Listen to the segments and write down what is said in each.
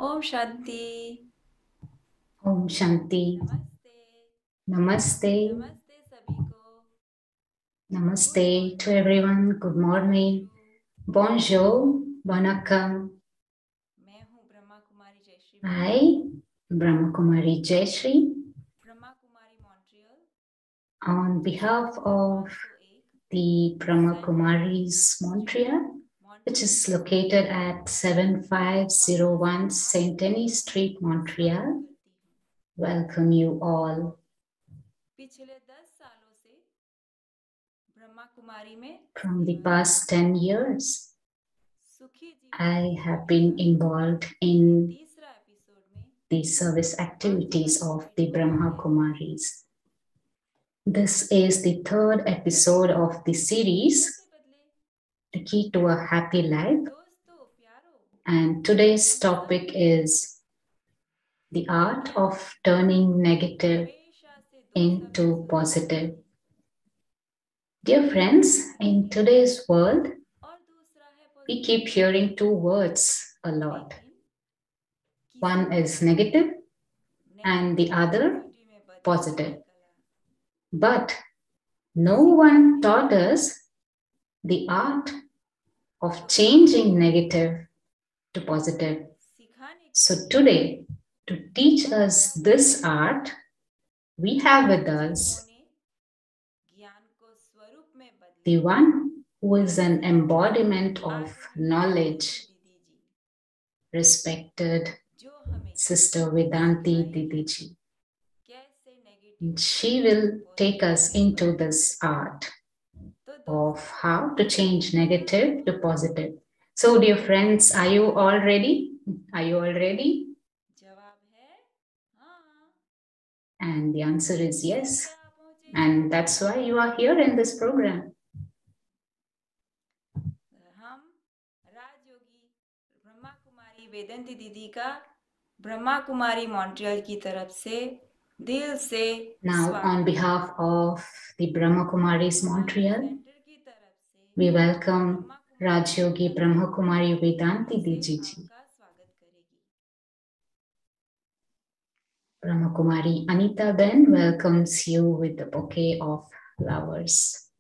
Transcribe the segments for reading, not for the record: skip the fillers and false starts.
Om Shanti. Om Shanti. नमस्ते। Namaste. नमस्ते सभी को। Namaste to everyone. Good morning. Bonjour. Vanakkam. मैं हूँ Brahma Kumari Jayashree. Hi. Brahma Kumari Jayashree. Brahma Kumari Montreal. On behalf of the Brahma Kumaris Montreal, which is located at 7501 Saint Denis Street, Montreal, welcome you all. पिछले 10 सालों से ब्रह्मा कुमारी में From the past 10 years, I have been involved in the service activities of the Brahma Kumaris. This is the third episode of the series, The Key to a Happy Life. And today's topic is the art of turning negative into positive. Dear friends, in today's world, we keep hearing two words a lot. One is negative and the other positive. But no one taught us the art of changing negative to positive. So today, to teach us this art, we have with us the one who is an embodiment of knowledge, respected Sister Vedanti Didiji. She will take us into this art of how to change negative to positive. So, dear friends, are you all ready? Are you all ready? And the answer is yes. And that's why you are here in this program. हम राजयोगी ब्रह्मा कुमारी वेदांती दीदी का Brahma Kumari Montreal की तरफ से दिल से Now, on behalf of the Brahma Kumaris Montreal, we welcome Rajyogi Brahma Kumari Vedanti Diji. Brahma Kumari Anita Ben welcomes you with a bouquet of flowers.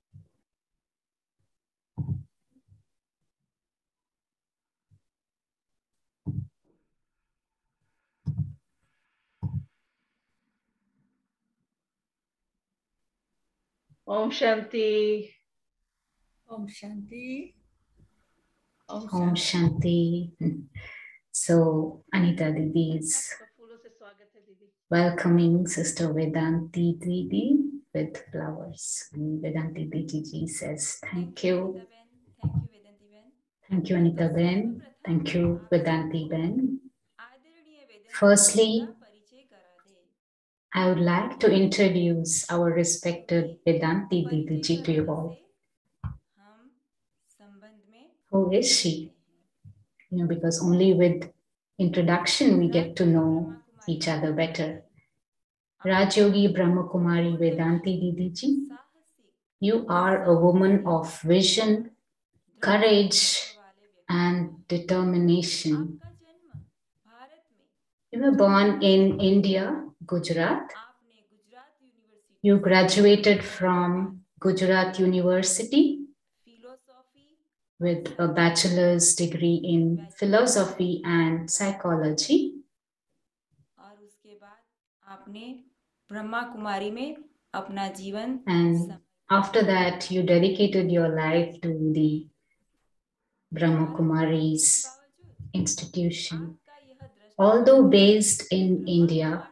Om Shanti. Om Shanti. Om Shanti. So, Anita Didi is welcoming Sister Vedanti Didi with flowers. And Vedanti Didi says, thank you. Thank you, Anita Ben. Thank you, Vedanti Ben. Firstly, I would like to introduce our respected Vedanti Didiji to you all. Who is she? Because only with introduction we get to know each other better. Rajyogi Brahma Kumari Vedanti Didiji, you are a woman of vision, courage, and determination. You were born in India, Gujarat. You graduated from Gujarat University with a bachelor's degree in philosophy and psychology. And after that, you dedicated your life to the Brahma Kumari's institution. Although based in India,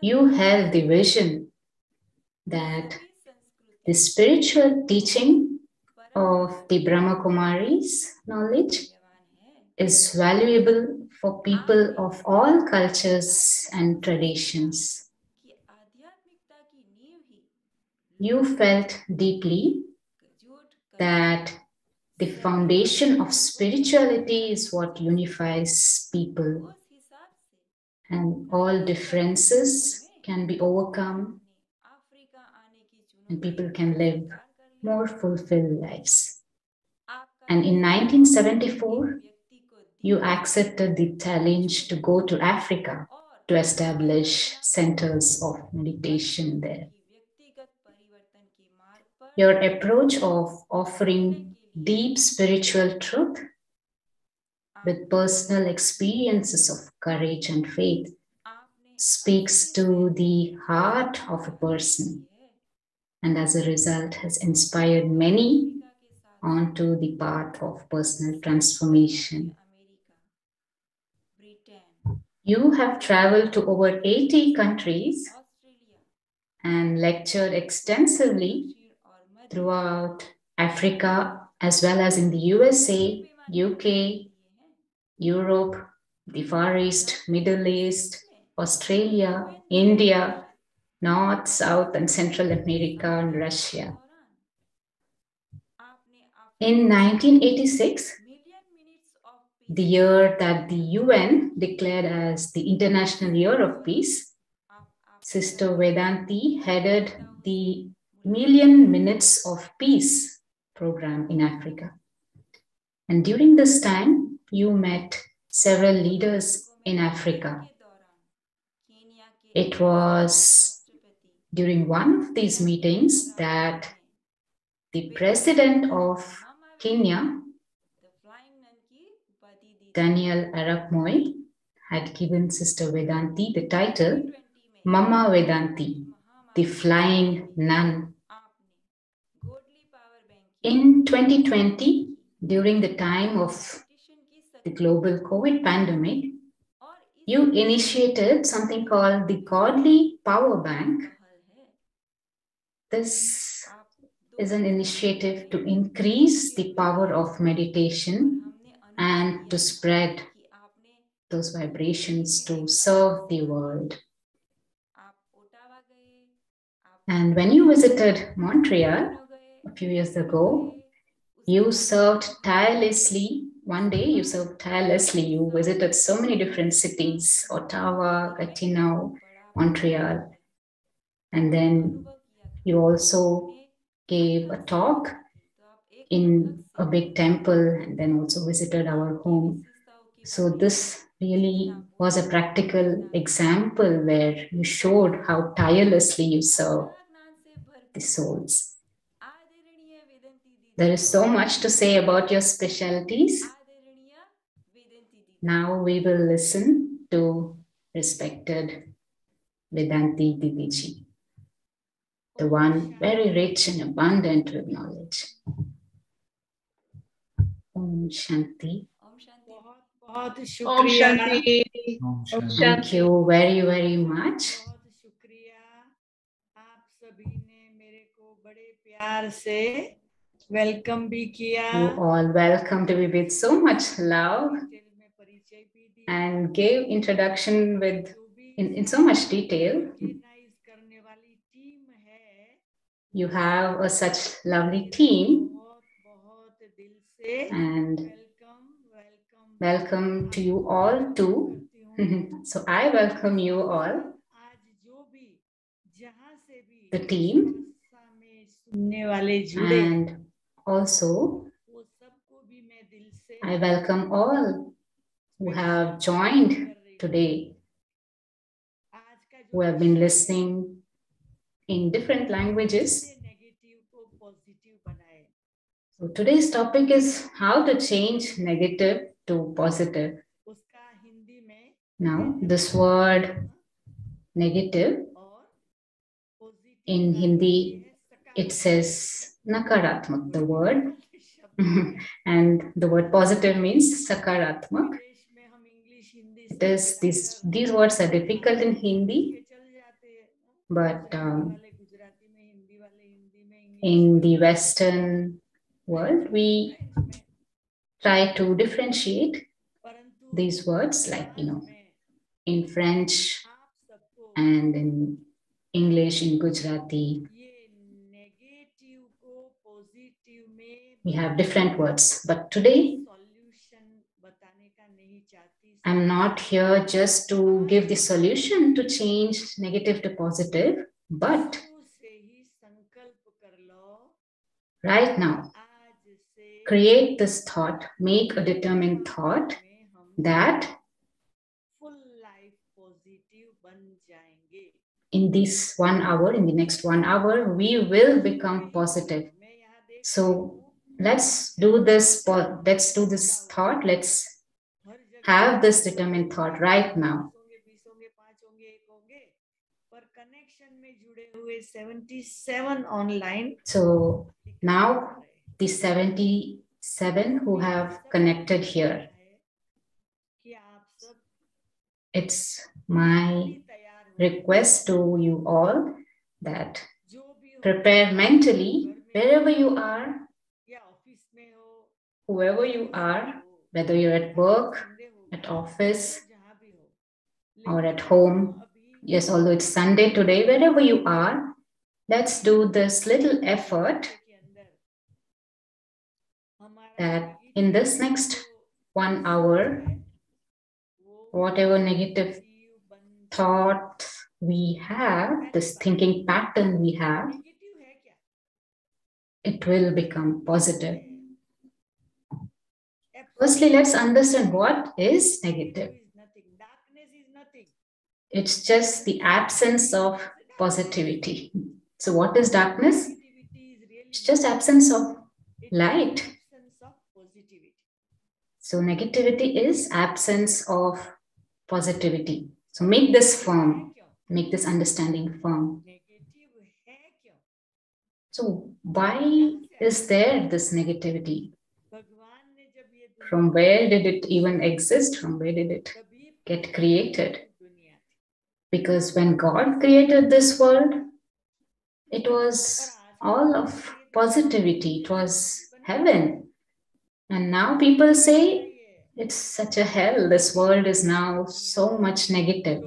you held the vision that the spiritual teaching of the Brahma Kumari's knowledge is valuable for people of all cultures and traditions. You felt deeply that the foundation of spirituality is what unifies people, and all differences can be overcome and people can live more fulfilled lives. And in 1974, you accepted the challenge to go to Africa to establish centers of meditation there. Your approach of offering deep spiritual truth with personal experiences of courage and faith speaks to the heart of a person, and as a result has inspired many onto the path of personal transformation. You have traveled to over 80 countries and lectured extensively throughout Africa, as well as in the USA, UK, Europe, the Far East, Middle East, Australia, India, North, South, and Central America, and Russia. In 1986, the year that the UN declared as the International Year of Peace, Sister Vedanti headed the Million Minutes of Peace program in Africa. And during this time, you met several leaders in Africa. It was during one of these meetings that the president of Kenya, Daniel Arap Moi, had given Sister Vedanti the title Mama Vedanti, the Flying Nun. In 2020, during the time of the global COVID pandemic, you initiated something called the Godly Power Bank. This is an initiative to increase the power of meditation and to spread those vibrations to serve the world. And when you visited Montreal a few years ago, you served tirelessly. One day you served tirelessly. You visited so many different cities, Ottawa, Gatineau, Montreal. And then you also gave a talk in a big temple and then also visited our home. So this really was a practical example where you showed how tirelessly you serve the souls. There is so much to say about your specialties. Now we will listen to respected Vedanti Didiji, the one very rich and abundant with knowledge. Om Shanti. बहुत Om शुक्रिया Shanti. Thank you very, very much. बहुत शुक्रिया आप सभी ने मेरे को बड़े प्यार से वेलकम भी किया You all welcome to be with so much love detail में परिचय भी दिया and gave introduction with जो भी in so much detail. Organize करने वाली टीम है You have a such lovely team, बहुत बहुत दिल से and welcome welcome to you all too. So I welcome you all, आज जो भी जहाँ से भी the team, भाषा में सुनने वाले जुड़े and also वो सबको भी मैं दिल से I welcome all who have joined today, आज का who have been listening in different languages. Negative को पॉजिटिव बनाए So today's topic is how to change negative to positive. उसका हिंदी में Now, this word negative और positive in Hindi, it says nakaratmak, the word, and the word positive means sakaratmak. देश में हम English Hindi It is these words are difficult in Hindi, चल जाते हैं but वाले गुजराती में हिंदी वाले हिंदी में in the Western world, we try to differentiate परंतु these words, like, में in French आप सबको and in English, in Gujarati, ये नेगेटिव को पॉजिटिव में we have different words. But today, solution बताने का नहीं चाहती I'm not here just to give the solution to change negative to positive, but शुरू से ही संकल्प कर लो right now, आज से create this thought, make a determined thought में हम that full life positive बन जाएंगे. in this 1 hour, in the next 1 hour, we will become positive. So let's do this thought. Let's have this determined thought right now. पर connection में जुड़े हुए 77 online. So now the 77 who have connected here, it's my request to you all that prepare mentally wherever you are, whoever you are, whether you're at work, at office, or at home. Yes, although it's Sunday today, wherever you are, let's do this little effort that in this next 1 hour, whatever negative thought we have, this thinking pattern we have, it will become positive. Firstly, let's understand what is negative. It's just the absence of positivity. So what is darkness? It's just absence of light. So negativity is absence of positivity. So make this firm, make this understanding firm. So why is there this negativity? From where did it even exist? From where did it get created? Because when God created this world, it was all of positivity. It was heaven. And now people say it's such a hell. This world is now so much negative.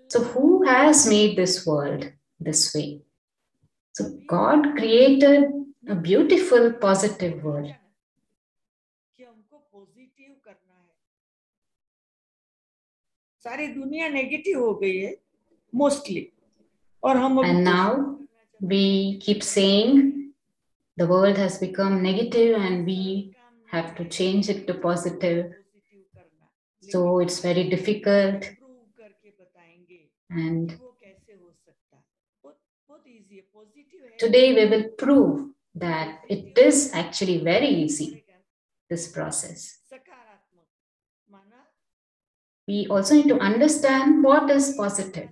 So who has made this world this way? So God created a beautiful, positive world. सारी दुनिया negative हो गई है mostly और हम And now we keep saying the world has become negative and we have to change it to positive. So it's very difficult. And today we will prove that it is actually very easy, this process. We also need to understand what is positive.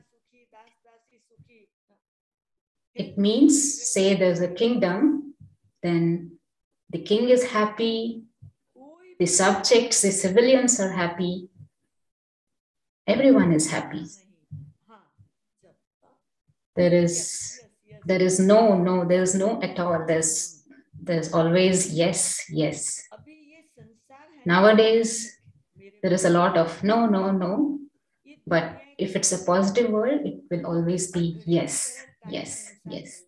It means, say there's a kingdom, then the king is happy, the subjects, the civilians are happy, everyone is happy. There is no at all. There's always yes, yes. Nowadays, there is a lot of no. But if it's a positive word, it will always be yes, yes, yes.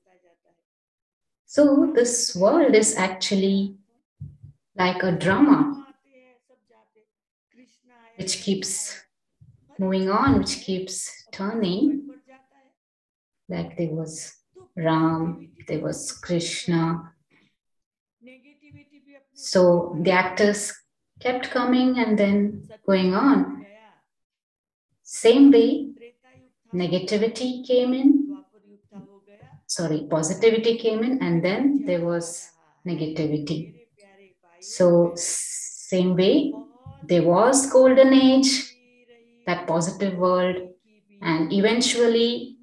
So this world is actually like a drama which keeps moving on, which keeps turning. Like there was Ram, there was Krishna. So the actors kept coming and then going on. Same way, negativity came in, positivity came in, and then there was negativity. So same way, there was golden age, that positive world, and eventually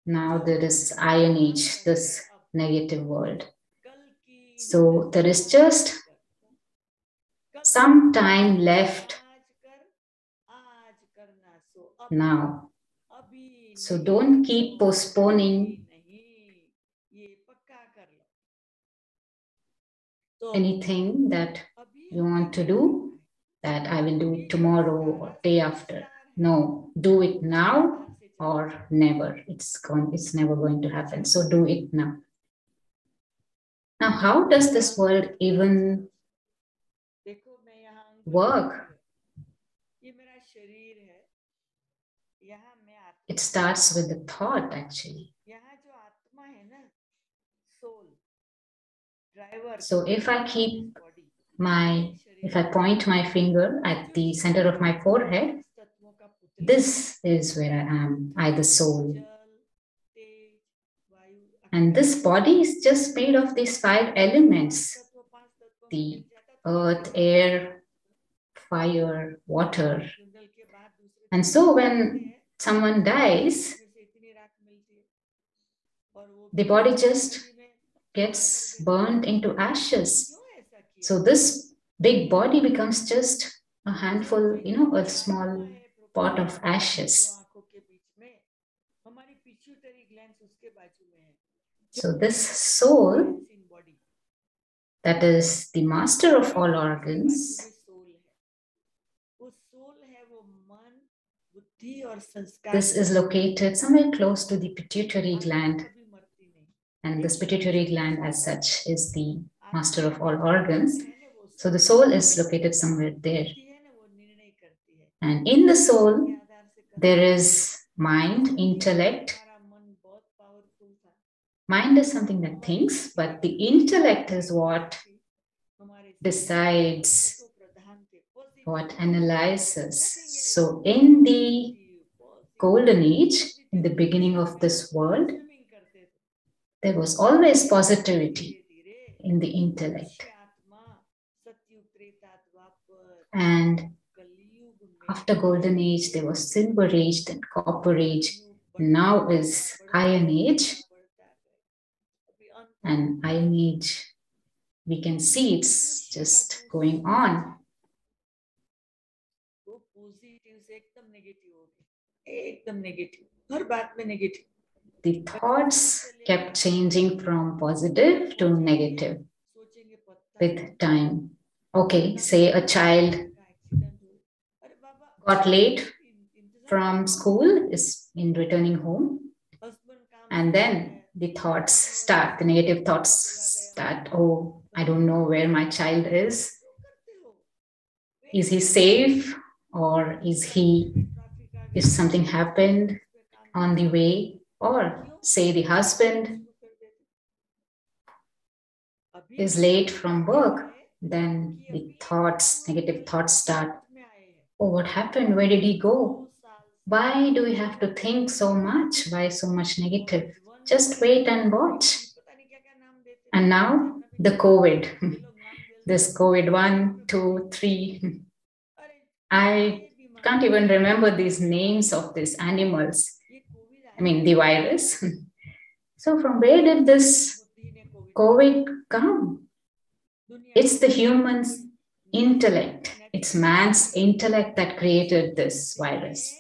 now there is iron age, this negative world. So there is just some time left now. So don't keep postponing anything that you want to do, that I will do it tomorrow or day after. No, do it now or never. It's never going to happen. So do it now. Now, how does this world even work? It starts with the thought, actually. So if I keep my If I point my finger at the center of my forehead, this is where I am, I the soul. And this body is just made of these 5 elements, the earth, air, fire, water. And so when someone dies, the body just gets burned into ashes. So this big body becomes just a handful, a small pot of ashes. So this soul, that is the master of all organs, this is located somewhere close to the pituitary gland. And this pituitary gland as such is the master of all organs. So the soul is located somewhere there. And in the soul, there is mind, intellect. Mind is something that thinks, but the intellect is what decides, what analyzes. So in the golden age, in the beginning of this world, there was always positivity in the intellect. And after golden age, there was silver age, then copper age. Now is iron age. And iron age, we can see it's just going on. The thoughts kept changing from positive to negative with time. Okay, say a child got late from school, is in returning home, and then the thoughts start, the negative thoughts start. Oh, I don't know where my child is. Is he safe? Or is something happened on the way? Or say the husband is late from work, then the thoughts, negative thoughts start. Oh, what happened? Where did he go? Why do we have to think so much? Why so much negative? Just wait and watch. And now the COVID, this COVID 1, 2, 3. I can't even remember these names of these animals. I mean, the virus. So from where did this COVID come? It's the human's intellect. It's man's intellect that created this virus.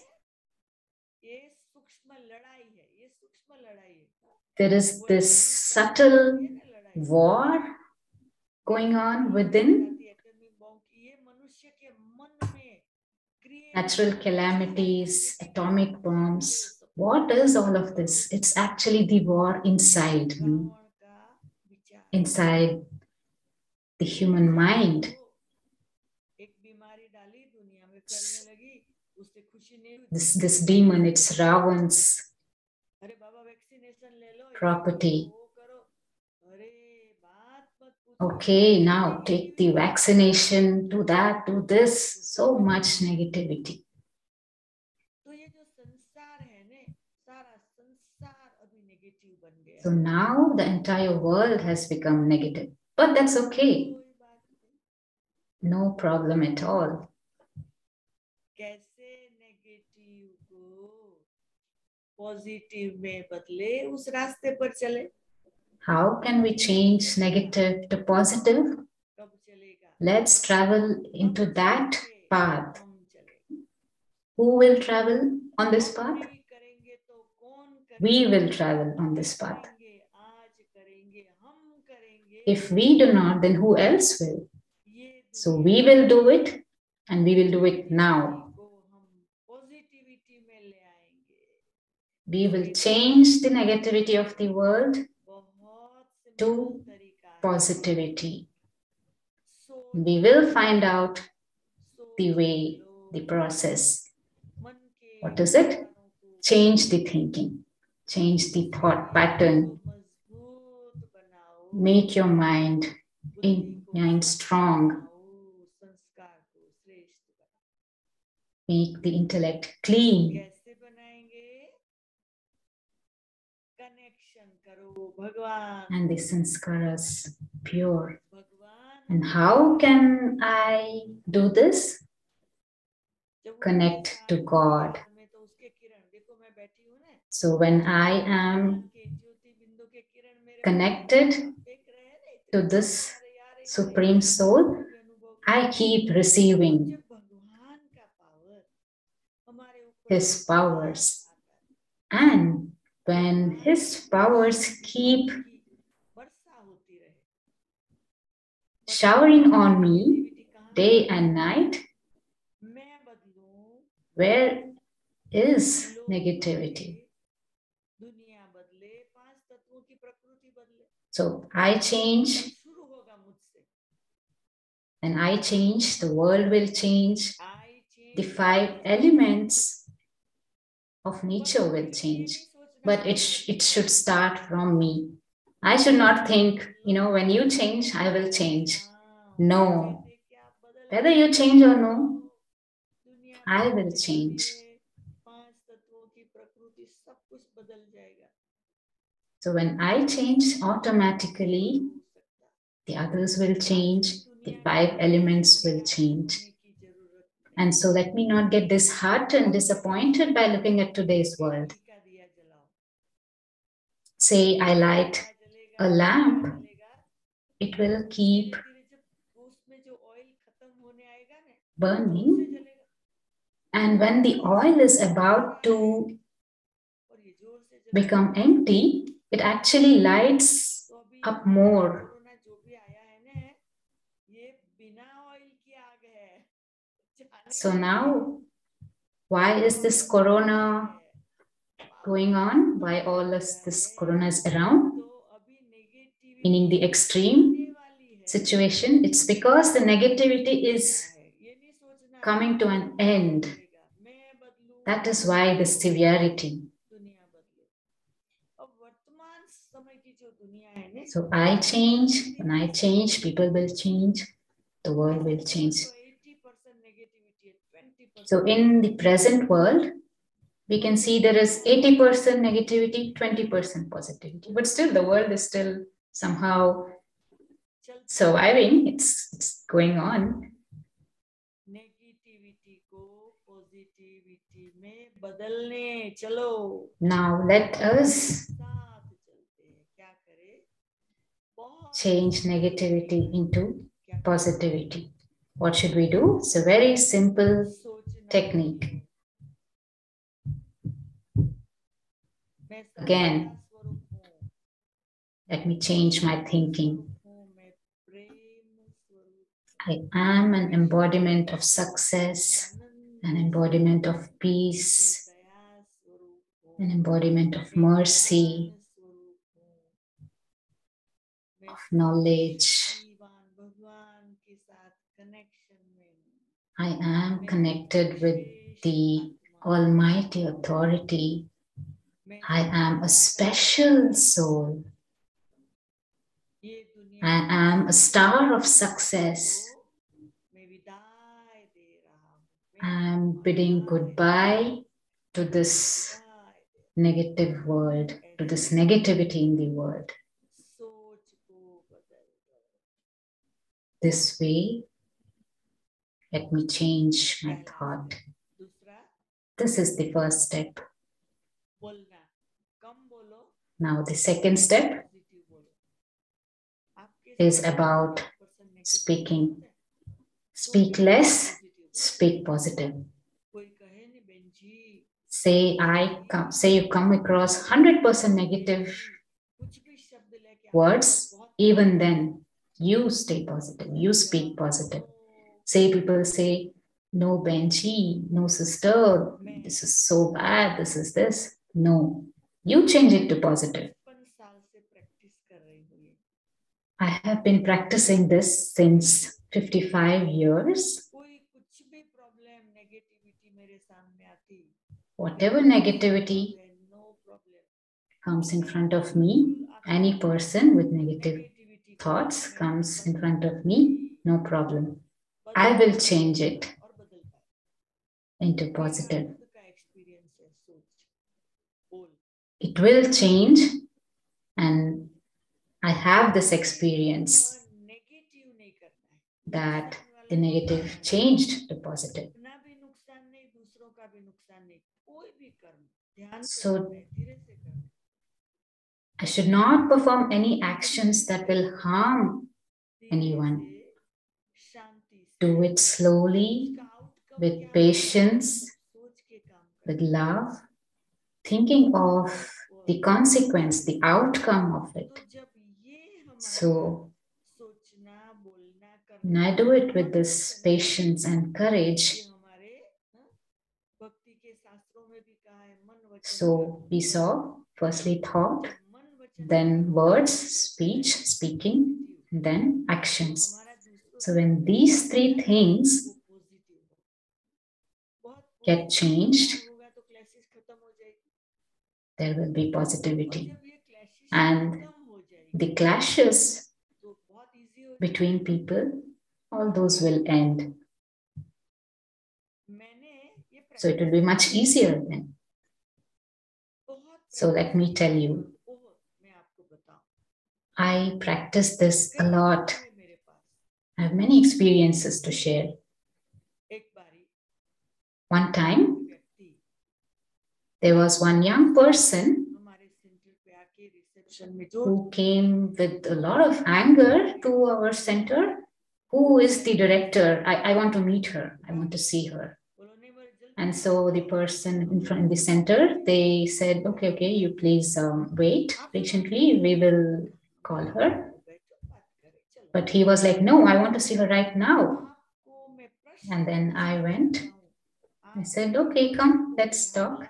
There is this subtle war going on within. Natural calamities, atomic bombs. What is all of this? It's actually the war inside the human mind. This demon, it's Ravan's property. Okay, now take the vaccination, do that, do this. So much negativity. So now the entire world has become negative. But that's okay. No problem at all. How can we change negative to positive? Let's travel into that path. Who will travel on this path? We will travel on this path. If we do not, then who else will? So we will do it, and we will do it now. We will change the negativity of the world to positivity. We will find out the way, the process. What is it? Change the thinking, change the thought pattern. Make your mind strong. make the intellect clean. कैसे बनाएंगे? Connection करो भगवान. And the sanskaras pure. भगवान. And how can I do this? Connect to God. में तो उसके किरण देखो मैं बैठी हूँ ना. So when I am ज्योति बिंदु के किरण मेरे connected देख रहे हैं ना, to this Supreme Soul, I keep receiving भगवान का पावर हमारे ऊपर His powers. And when His powers keep वर्षा होती रहे, showering on me day and night, मैं बदलूं, where is negativity? दुनिया बदले, पांच तत्वों की प्रकृति बदले. So I change, शुरू होगा मुझसे. and I change, the world will change, I change. the 5 elements of nature will change. But it should start from me. I should not think, when you change, I will change. No. Whether you change or no, I will change. So when I change, automatically, the others will change, the 5 elements will change. And so let me not get disheartened and disappointed by looking at today's world. Say I light a lamp, it will keep burning. And when the oil is about to become empty, it actually lights up more. So now, why is this corona going on? Why all this corona is around? Meaning the extreme situation. It's because the negativity is coming to an end. That is why the severity. So I change. When I change, people will change. The world will change. So in the present world, we can see there is 80% negativity, 20% positivity. But still, the world is still somehow surviving. It's going on. Now let us change negativity into positivity. What should we do? It's a very simple technique. Again, let me change my thinking. I am an embodiment of success, an embodiment of peace, an embodiment of mercy, of knowledge. I am connected with the Almighty Authority. I am a special soul. I am a star of success. I am bidding goodbye to this negative world, to this negativity in the world. This way, let me change my thought. This is the first step. Now, the second step is about speaking. Speak less, speak positive. Say you come across 100% negative words, even then you stay positive, you speak positive. People say, no Benji, no sister, this is so bad, this is this. No, you change it to positive. I have been practicing this since 55 years. Whatever negativity comes in front of me, any person with negative thoughts comes in front of me, no problem. I will change it. into positive. It will change, and I have this experience that the negative changed to positive. So I should not perform any actions that will harm anyone. Do it slowly, with patience, with love, thinking of the consequence, the outcome of it. So when I do it with this patience and courage, so we saw firstly thought, then words, speech, speaking, and then actions. So when these three things get changed, there will be positivity. And the clashes between people, all those will end. So it will be much easier then. So let me tell you, I practice this a lot. I have many experiences to share. One time, there was one young person who came with a lot of anger to our center. Who is the director? I want to meet her. I want to see her. And so the person in front of the center, they said, okay, you please wait patiently. We will call her. But he was like, no, I want to see her right now. And then I went. I said, okay, come, let's talk.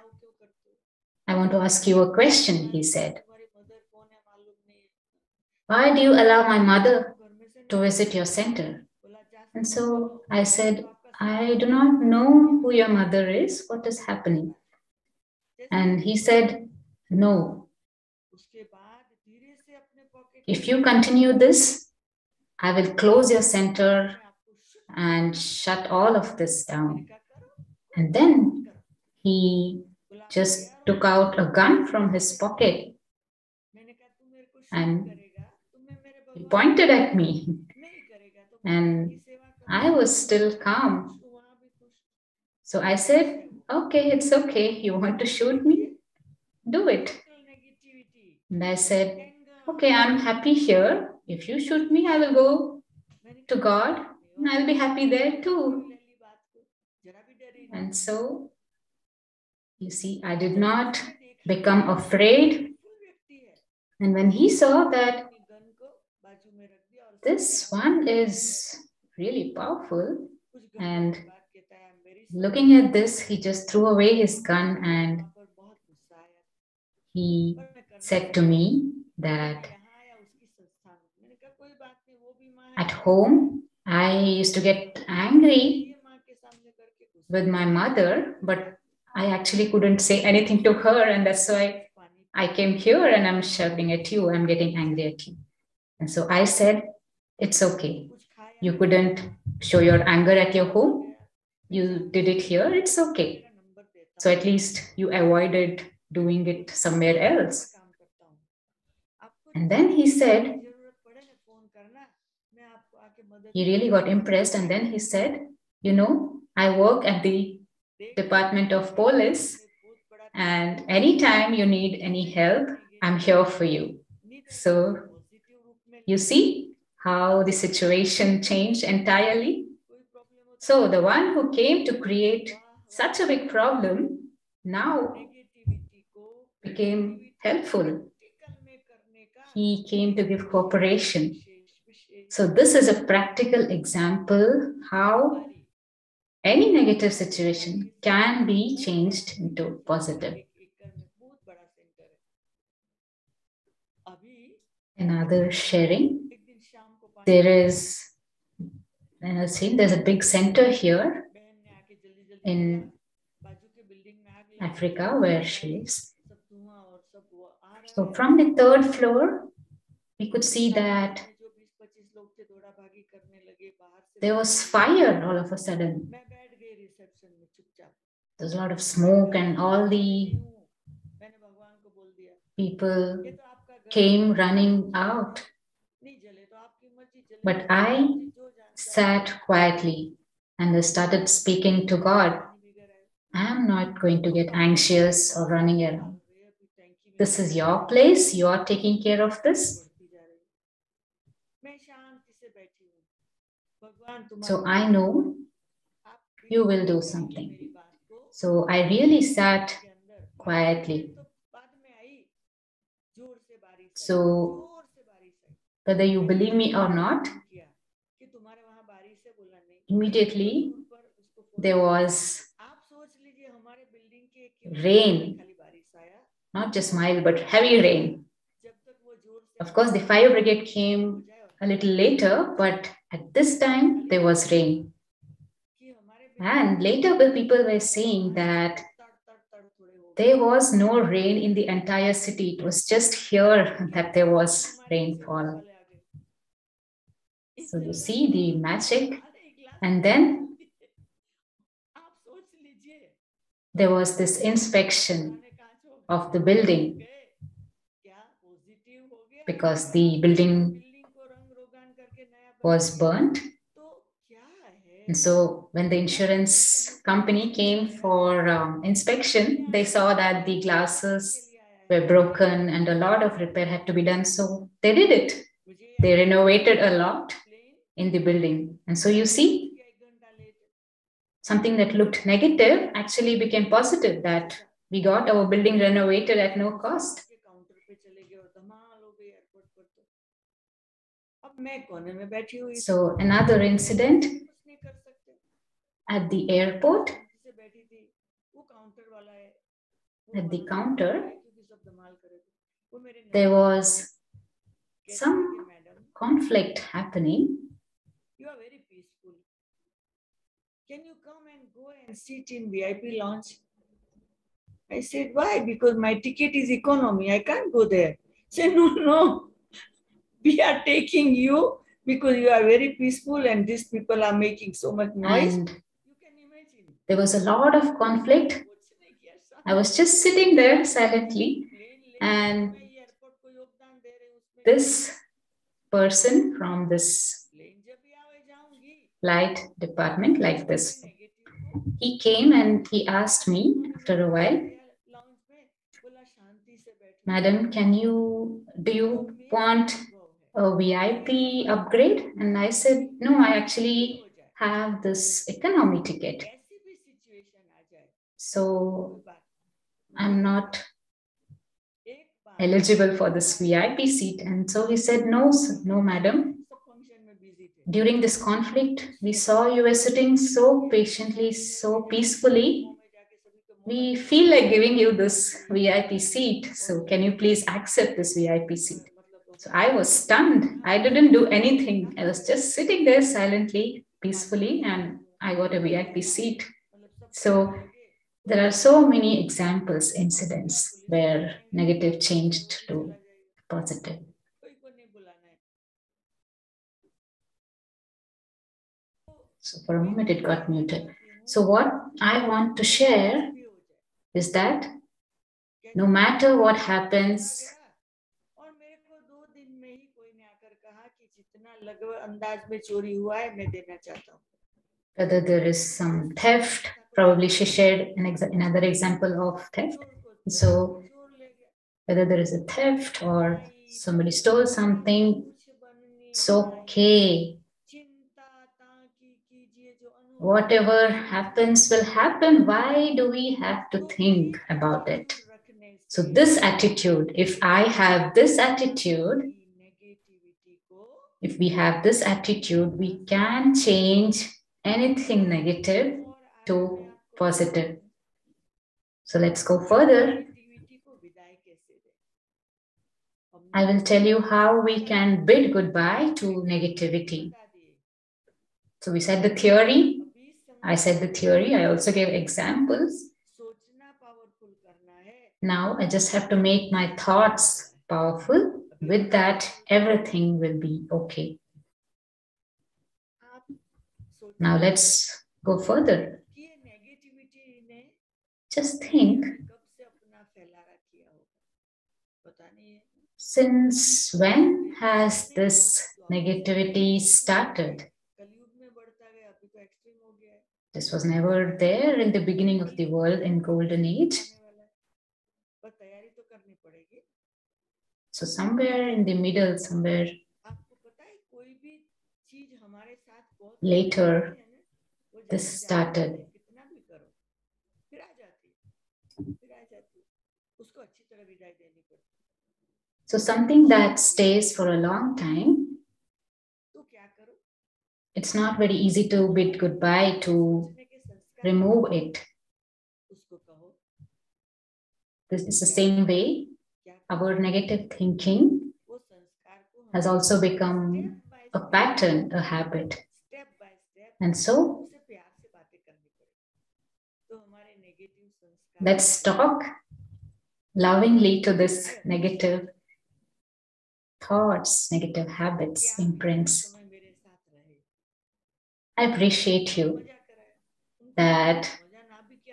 I want to ask you a question, he said. Why do you allow my mother to visit your center? And so I said, I do not know who your mother is. What is happening? And he said, no. If you continue this, I will close your center and shut all of this down. And then he just took out a gun from his pocket and he pointed at me. And I was still calm. So I said, okay, it's okay. You want to shoot me? Do it. And I said, okay, I'm happy here. If you shoot me, I will go to God and I'll be happy there too. And so, you see, I did not become afraid. And when he saw that this one is really powerful, and looking at this, he just threw away his gun and he said to me that at home, I used to get angry with my mother, but I actually couldn't say anything to her, and that's why I came here and I'm shouting at you, I'm getting angry at you. And so I said, it's okay. You couldn't show your anger at your home. You did it here, it's okay. So at least you avoided doing it somewhere else. And then he said, he really got impressed, and then he said, you know, I work at the Department of Police, and anytime you need any help, I'm here for you. So you see how the situation changed entirely? So the one who came to create such a big problem now became helpful. He came to give cooperation. So this is a practical example how any negative situation can be changed into positive. Another sharing. There's a big center here in Africa where she lives. So from the third floor, we could see that there was fire all of a sudden. There's a lot of smoke and all the people came running out. But I sat quietly and I started speaking to God. I'm not going to get anxious or running around. This is your place. You are taking care of this. So I know you will do something. So I really sat quietly. So whether you believe me or not, immediately there was rain, not just mild, but heavy rain. Of course, the fire brigade came a little later, but at this time there was rain. And later the people were saying that there was no rain in the entire city. It was just here that there was rainfall. So you see the magic. And then there was this inspection of the building because the building was burnt. And so when the insurance company came for inspection, they saw that the glasses were broken and a lot of repair had to be done. So they did it. They renovated a lot in the building. And so you see, something that looked negative actually became positive, that we got our building renovated at no cost. So another incident at the airport, at the counter, there was some conflict happening. You are very peaceful. Can you come and go and sit in VIP lounge? I said, why? Because my ticket is economy. I can't go there. Say, no. We are taking you because you are very peaceful and these people are making so much noise. And you can imagine. There was a lot of conflict. I was just sitting there silently, and this person from this flight department, like this, he came and he asked me after a while, Madam, do you want a VIP upgrade? And I said, no, I actually have this economy ticket. So I'm not eligible for this VIP seat. And so he said, no, madam. During this conflict, we saw you were sitting so patiently, so peacefully. We feel like giving you this VIP seat. So can you please accept this VIP seat? So I was stunned. I didn't do anything. I was just sitting there silently, peacefully, and I got a VIP seat. So there are so many examples, incidents where negative changed to positive. So for a moment it got muted. So what I want to share is that no matter what happens, whether there is some theft, probably she shared another example of theft. So whether there is a theft or somebody stole something, it's okay. Whatever happens will happen. Why do we have to think about it? So this attitude, if I have this attitude, if we have this attitude, we can change anything negative to positive. So let's go further. I will tell you how we can bid goodbye to negativity. So we said the theory. I said the theory. I also gave examples. Now I just have to make my thoughts powerful. With that, everything will be okay. Now let's go further. Negativity ने just think, कब से अपना फैलारा किया होगा पता नहीं है. since when has this negativity started? कलयुग में बढ़ता गया, अभी तो एक्सट्रीम हो गया है. This was never there in the beginning of the world in golden age. पर तैयारी तो करनी पड़ेगी. So somewhere in the middle, somewhere आपको पता है कोई भी चीज हमारे साथ बहुत later, है ना, वो this जैसे started. कितना भी करो फिर आ जाती, उसको अच्छी तरह विदाई देनी पड़ती. So something that stays for a long time, तो क्या करो? it's not very easy to bid goodbye, to remove it. उसको कहो. This is the same way our negative thinking वो संस्कार को has also become a pattern, a habit. Step by step And so उसे प्यार से बातें करनी पड़ेगी. तो हमारे नेगेटिव संस्कार let's talk lovingly to this negative thoughts, negative habits, imprints. I appreciate you that,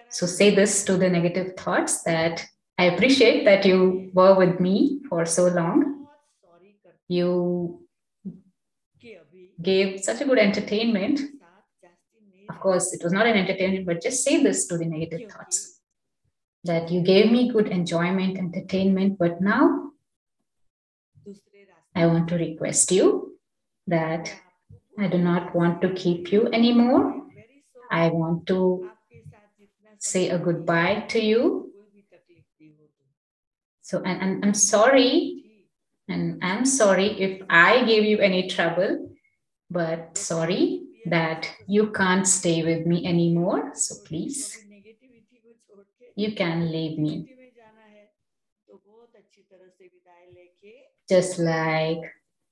so say this to the negative thoughts, that I appreciate that you were with me for so long. You gave such a good entertainment. Of course, it was not an entertainment, but just say this to the negative thoughts, that you gave me good enjoyment, entertainment, but now I want to request you that I do not want to keep you anymore. I want to say a goodbye to you. So, and I'm sorry, if I gave you any trouble, but sorry that you can't stay with me anymore. So please, you can leave me. Just like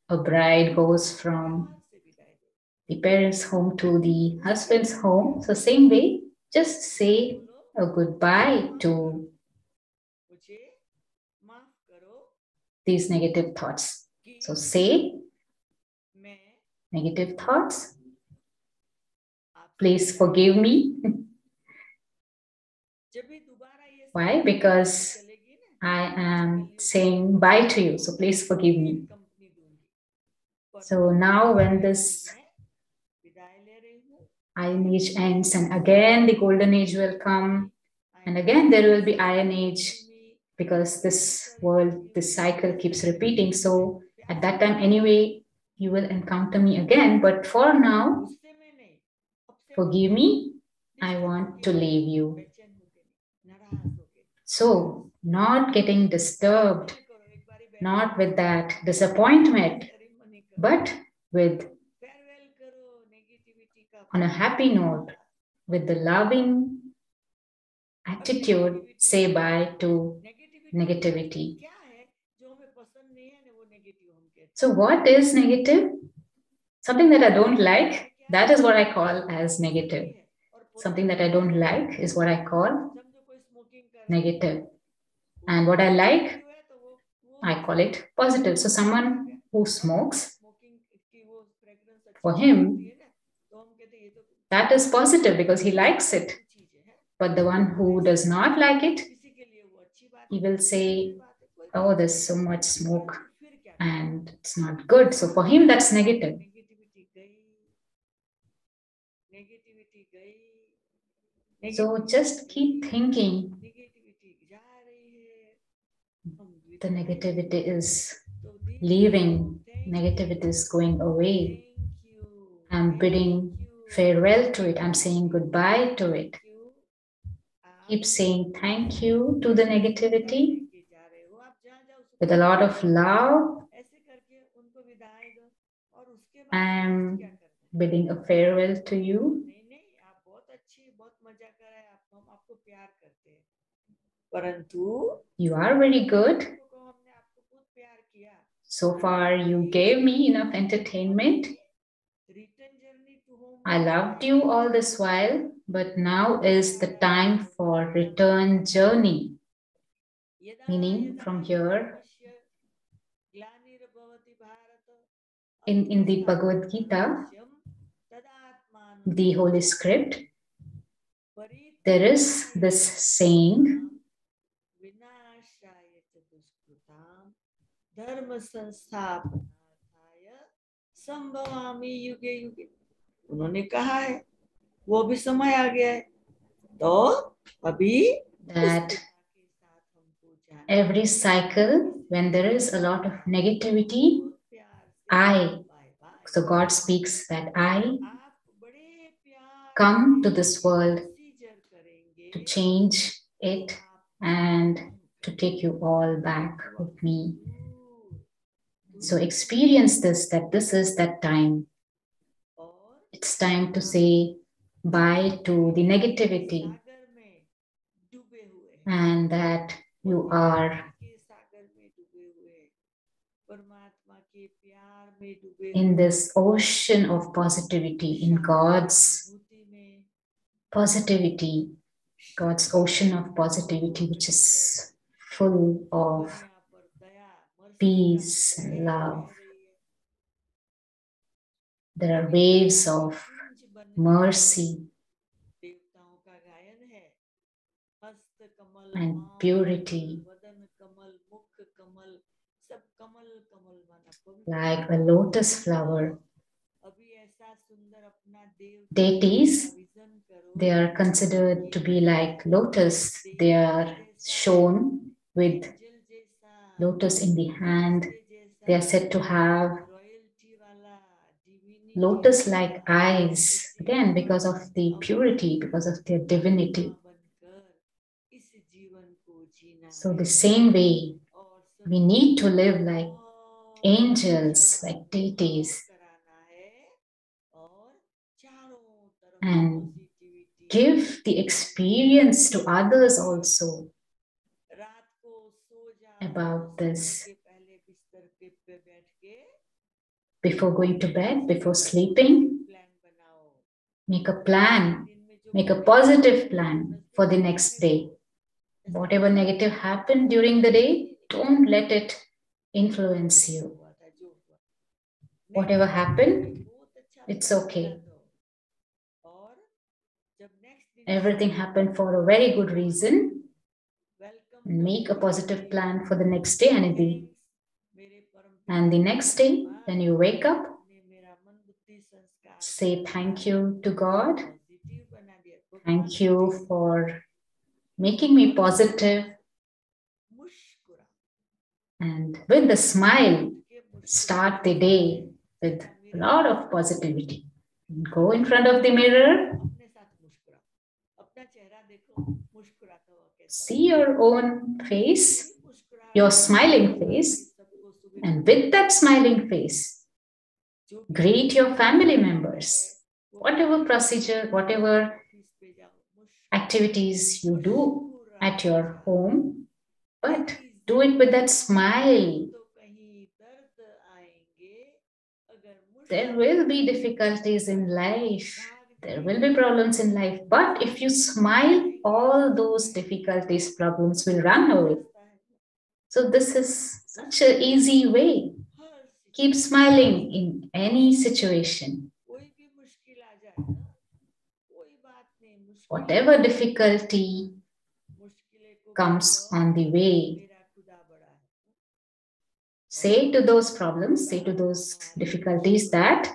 a bride goes from the parents' home to the husband's home, so same way, just say a goodbye to these negative thoughts. So say, negative thoughts, please forgive me. Why? Because I am saying bye to you, so please forgive me. So now when this Iron Age ends and again the Golden Age will come, and again there will be Iron Age, because this world, this cycle keeps repeating. So at that time anyway, you will encounter me again. But for now, forgive me, I want to leave you. So not getting disturbed, not with that disappointment, but with on a happy note, with the loving attitude, say bye to negativity. So what is negative? Something that I don't like, that is what I call as negative. Something that I don't like is what I call negative. And what I like, I call it positive. So someone who smokes, for him, that is positive because he likes it. But the one who does not like it, he will say, oh, there's so much smoke and it's not good. So for him, that's negative. So just keep thinking, the negativity is leaving, negativity is going away. I'm bidding farewell to it. I'm saying goodbye to it. Keep saying thank you to the negativity with a lot of love. I'm bidding a farewell to you. You are very good. So far, you gave me enough entertainment. I loved you all this while, but now is the time for return journey. Meaning from here, in the Bhagavad Gita, the Holy Script, there is this saying, विनाशाय च दुष्कृताम धर्म संस्थापनार्थाय संभवामि युगे युगे। उन्होंने कहा है, वो भी समय आ गया है, तो अभी that every cycle, when there is a lot of negativity, so God speaks that I come to this world to change it and to take you all back with me. So experience this, that this is that time. It's time to say bye to the negativity and that you are in this ocean of positivity, in God's positivity, God's ocean of positivity, which is full of peace and love. There are waves of mercy and purity, like a lotus flower. Deities, they are considered to be like lotus. They are shown with lotus in the hand. They are said to have lotus-like eyes, again, because of the purity, because of their divinity. So the same way, we need to live like angels, like deities, and give the experience to others also about this. Before going to bed, before sleeping, make a plan, make a positive plan for the next day. Whatever negative happened during the day, don't let it influence you. Whatever happened, it's okay. Everything happened for a very good reason. Make a positive plan for the next day and the next day, when you wake up, say thank you to God. Thank you for making me positive. And with a smile, start the day with a lot of positivity. Go in front of the mirror. See your own face, your smiling face, and with that smiling face, greet your family members. Whatever procedure, whatever activities you do at your home, but do it with that smile. There will be difficulties in life. There will be problems in life. But if you smile, all those difficulties, problems will run away. So this is such an easy way. Keep smiling in any situation. Whatever difficulty comes on the way, say to those problems, say to those difficulties that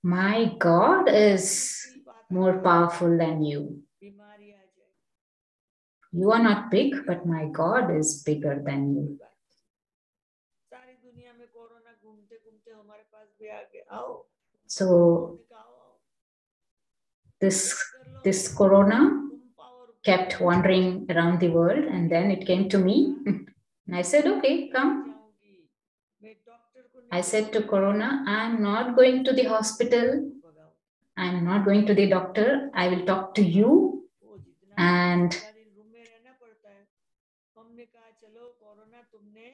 my God is more powerful than you. You are not big, but my God is bigger than you. So this corona kept wandering around the world, and then it came to me. And I said, okay, come. I said to corona, I'm not going to the hospital. I'm not going to the doctor. I will talk to you and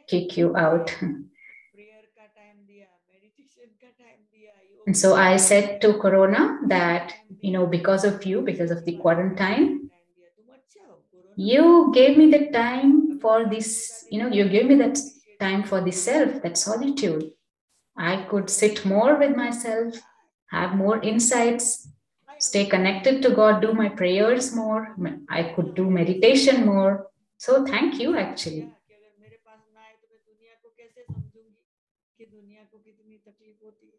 kick you out. And so I said to corona that, because of you, because of the quarantine, you gave me the time for this, you gave me that time for the self, that solitude. I could sit more with myself, have more insights, stay connected to God, do my prayers more. I could do meditation more. So thank you actually. कि अगर मेरे पास ना आए तो मैं दुनिया को कैसे समझूंगी कि दुनिया को कितनी तकलीफ होती है।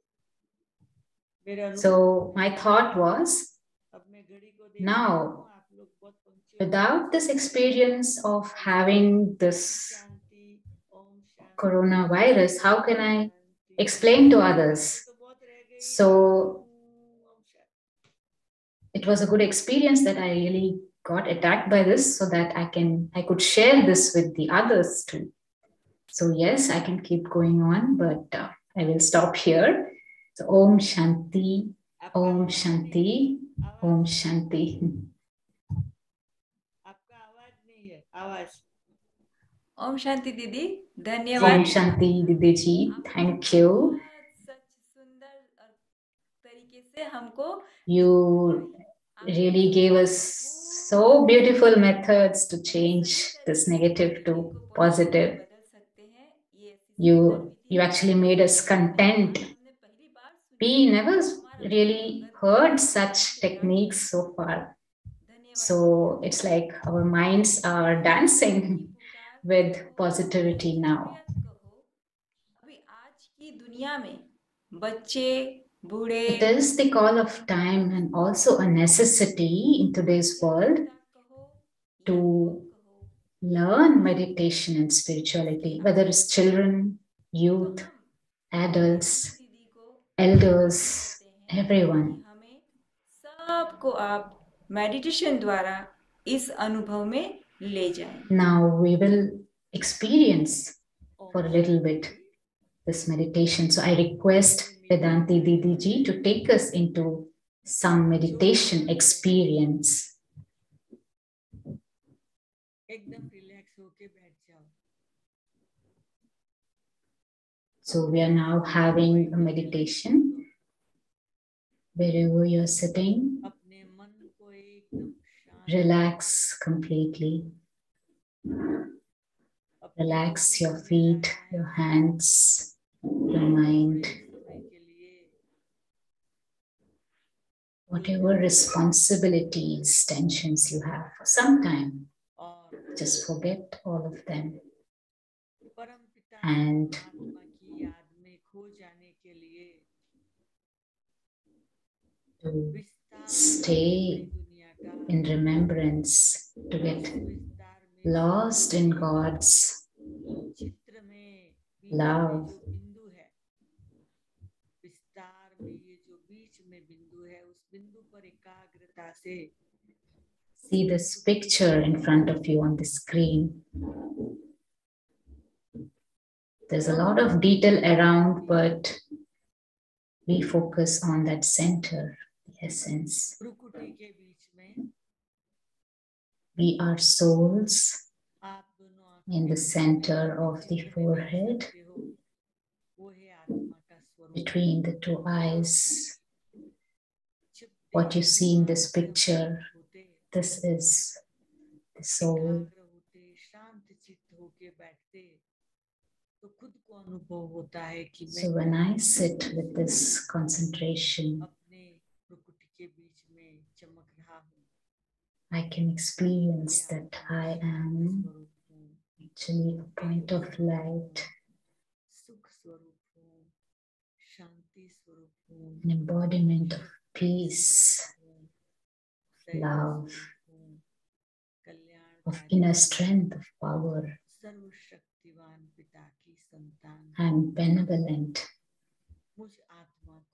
So my thought was, अब मैं घड़ी को देख now, आप लोग बहुत punctual without this experience of having this Shanti, Om Shanti, coronavirus, how can I explain to others? तो बहुत रह गई, So Om Shanti. it was a good experience that I really got attacked by this, so that I could share this with the others too. So yes, I can keep going on, but I will stop here. So Om Shanti, Om Shanti, Om Shanti. आपका आवाज नहीं है, आवाज। ओम शांति दीदी, धन्यवाद। Om Shanti Didi ji, thank you. सच सुंदर तरीके से हमको You really gave us so beautiful methods to change this negative to positive. You actually made us content. We never really heard such techniques so far. So it's like our minds are dancing with positivity now. It is the call of time and also a necessity in today's world to learn meditation and spirituality, whether it's children, youth, adults, elders, everyone. सबको आप meditation द्वारा इस अनुभव में ले जाएं। Now we will experience for a little bit this meditation. So I request Vedanti Didi ji to take us into some meditation experience. एकदम relax होके बैठ जाओ। So we are now having a meditation. Wherever you're sitting, अपने मन को एकदम शांत, relax completely. Relax your feet, your hands, your mind. Whatever responsibilities, tensions you have for some time, just forget all of them. And to stay in remembrance, to get lost in God's love. See this picture in front of you on the screen. There's a lot of detail around, but we focus on that center, the essence. We are souls in the center of the forehead, between the two eyes. What you see in this picture, this is the soul. So when I sit with this concentration, I can experience that I am actually a point of light, an embodiment of peace, love, of inner strength, of power. I am benevolent.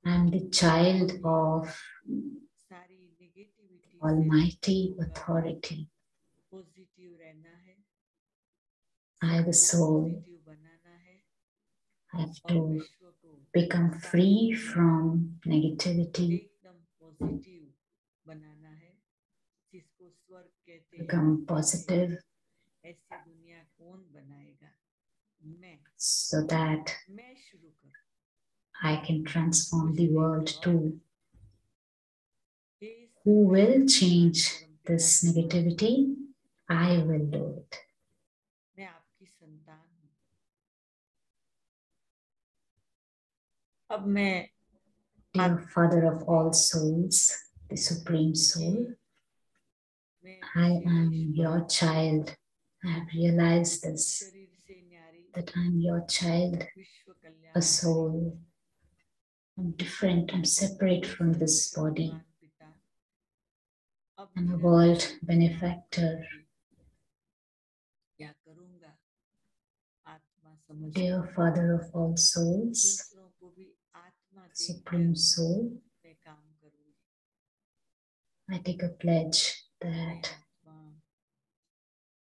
I am the child of Almighty authority. I, the soul, have to become free from negativity, become positive, so that I can transform the world too. Who will change this negativity? I will do it. Dear Father of all souls, the Supreme Soul. I am your child. I have realized this, that I'm your child, a soul. I'm different, I'm separate from this body. I'm a world benefactor. Dear Father of all souls, Supreme Soul, I take a pledge that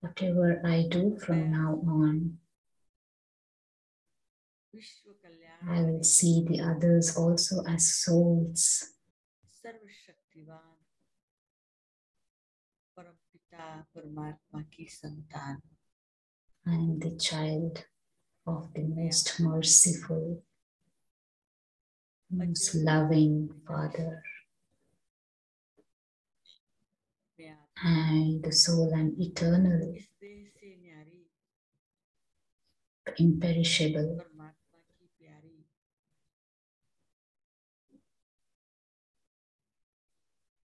whatever I do from now on, I will see the others also as souls. I am the child of the most merciful, most loving Father. I, the soul, am eternal, imperishable.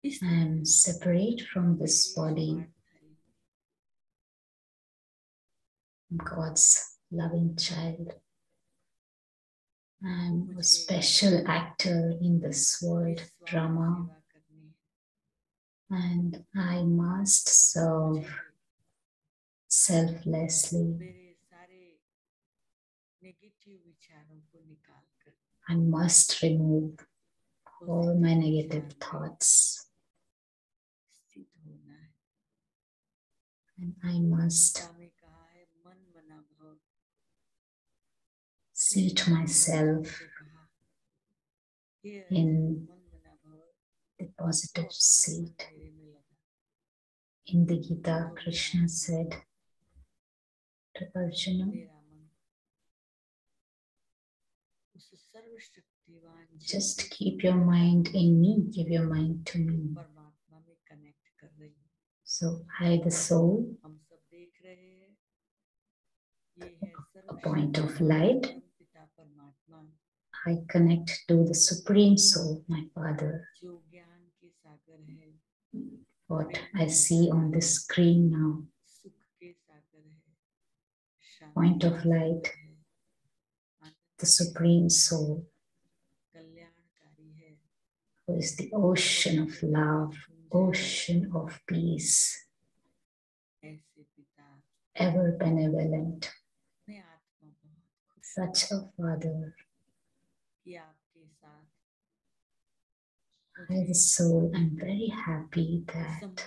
I am separate from this body. God's loving child. I am a special actor in this world drama, and I must serve selflessly. I must remove all my negative thoughts, and I must seat myself in the positive seat. In the Gita, Krishna said to Arjuna, just keep your mind in me, give your mind to me. So I, the soul, a point of light, I connect to the Supreme Soul, my Father. What I see on the screen now, point of light, the Supreme Soul, who is the ocean of love, ocean of peace, ever benevolent, such a Father. I, the soul, am very happy that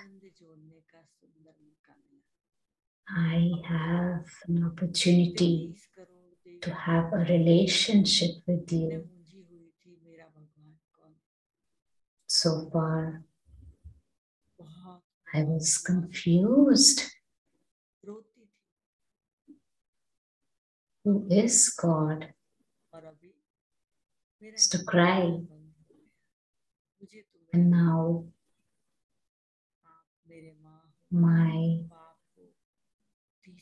I have an opportunity to have a relationship with you. So far, I was confused. Who is God? It's to cry. And now my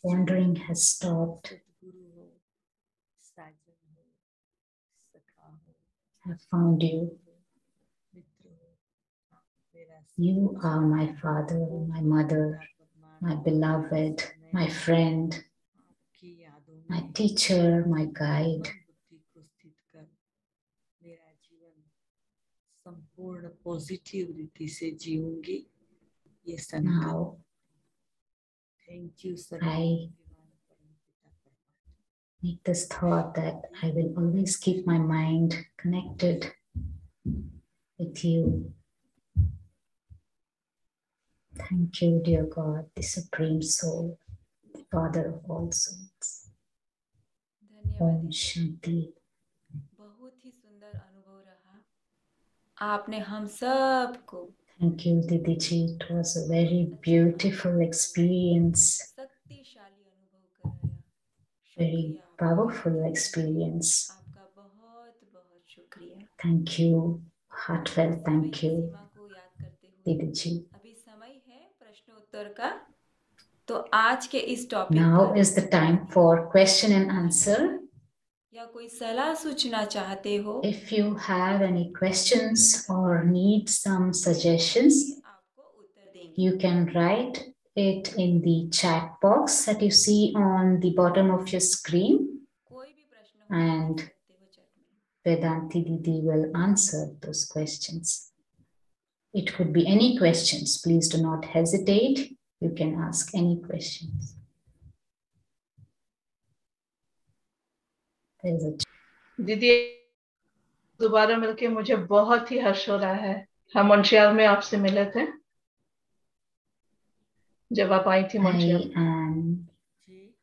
wandering has stopped. I have found you. You are my father, my mother, my beloved, my friend, my teacher, my guide. Now, I make this thought that I will always keep my mind connected with you. Thank you, dear God, the Supreme Soul, the Father of all souls. Om Shanti. बहुत ही सुंदर अनुभव रहा आपने हम सबको Thank you, Didi Ji. It was a very beautiful experience, शक्तिशाली अनुभव कराया very powerful experience. आपका बहुत बहुत शुक्रिया Thank you, heartfelt thank you, सीमा को याद करते हुए Didi Ji. अभी समय है प्रश्न उत्तर का तो आज के इस topic Now is the time for question and answer. या कोई सलाह सूचना चाहते हो, If you have any questions or need some suggestions, आपको उत्तर देंगे। you can write it in the chat box that you see on the bottom of your screen, कोई भी प्रश्न हो and पूछ सकते हो chat में। Vedanti Didi will answer those questions. It could be any questions. Please do not hesitate. You can ask any questions. There's a दीदी दोबारा मिलके मुझे बहुत ही हर्ष हो रहा है। हम मॉन्ट्रियल में आपसे मिले थे जब आप आई थी Montreal. I am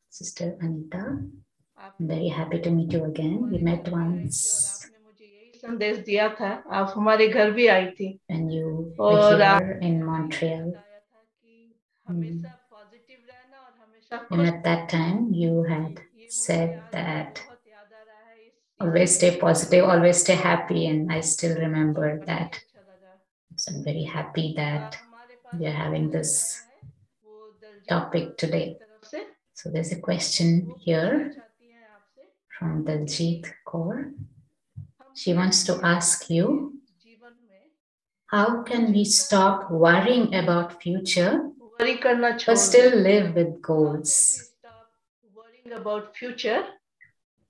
Sister Anita. I'm very happy to meet you again. We met once आपने मुझे यही संदेश दिया था, आप हमारे घर भी आई थी when you were और here in Montreal. बताया था कि हमेशा पॉजिटिव रहना और हमेशा And खुश। at that time, you had ये मुझे said आज that बहुत याद आ रहा है। always stay positive, always stay happy. And I still remember बहुत that. अच्छा लगा। So I'm very happy that हमारे पास we are having this आया है, वो दलजीत topic today. की तरफ से। So there's a question वो here पूछना चाहती हैं आपसे। from Daljit Kaur. हम She wants to ask you, जीवन में how can we stop worrying about future worry करना छोड़ but still दें? live with How can we goals? stop worrying about future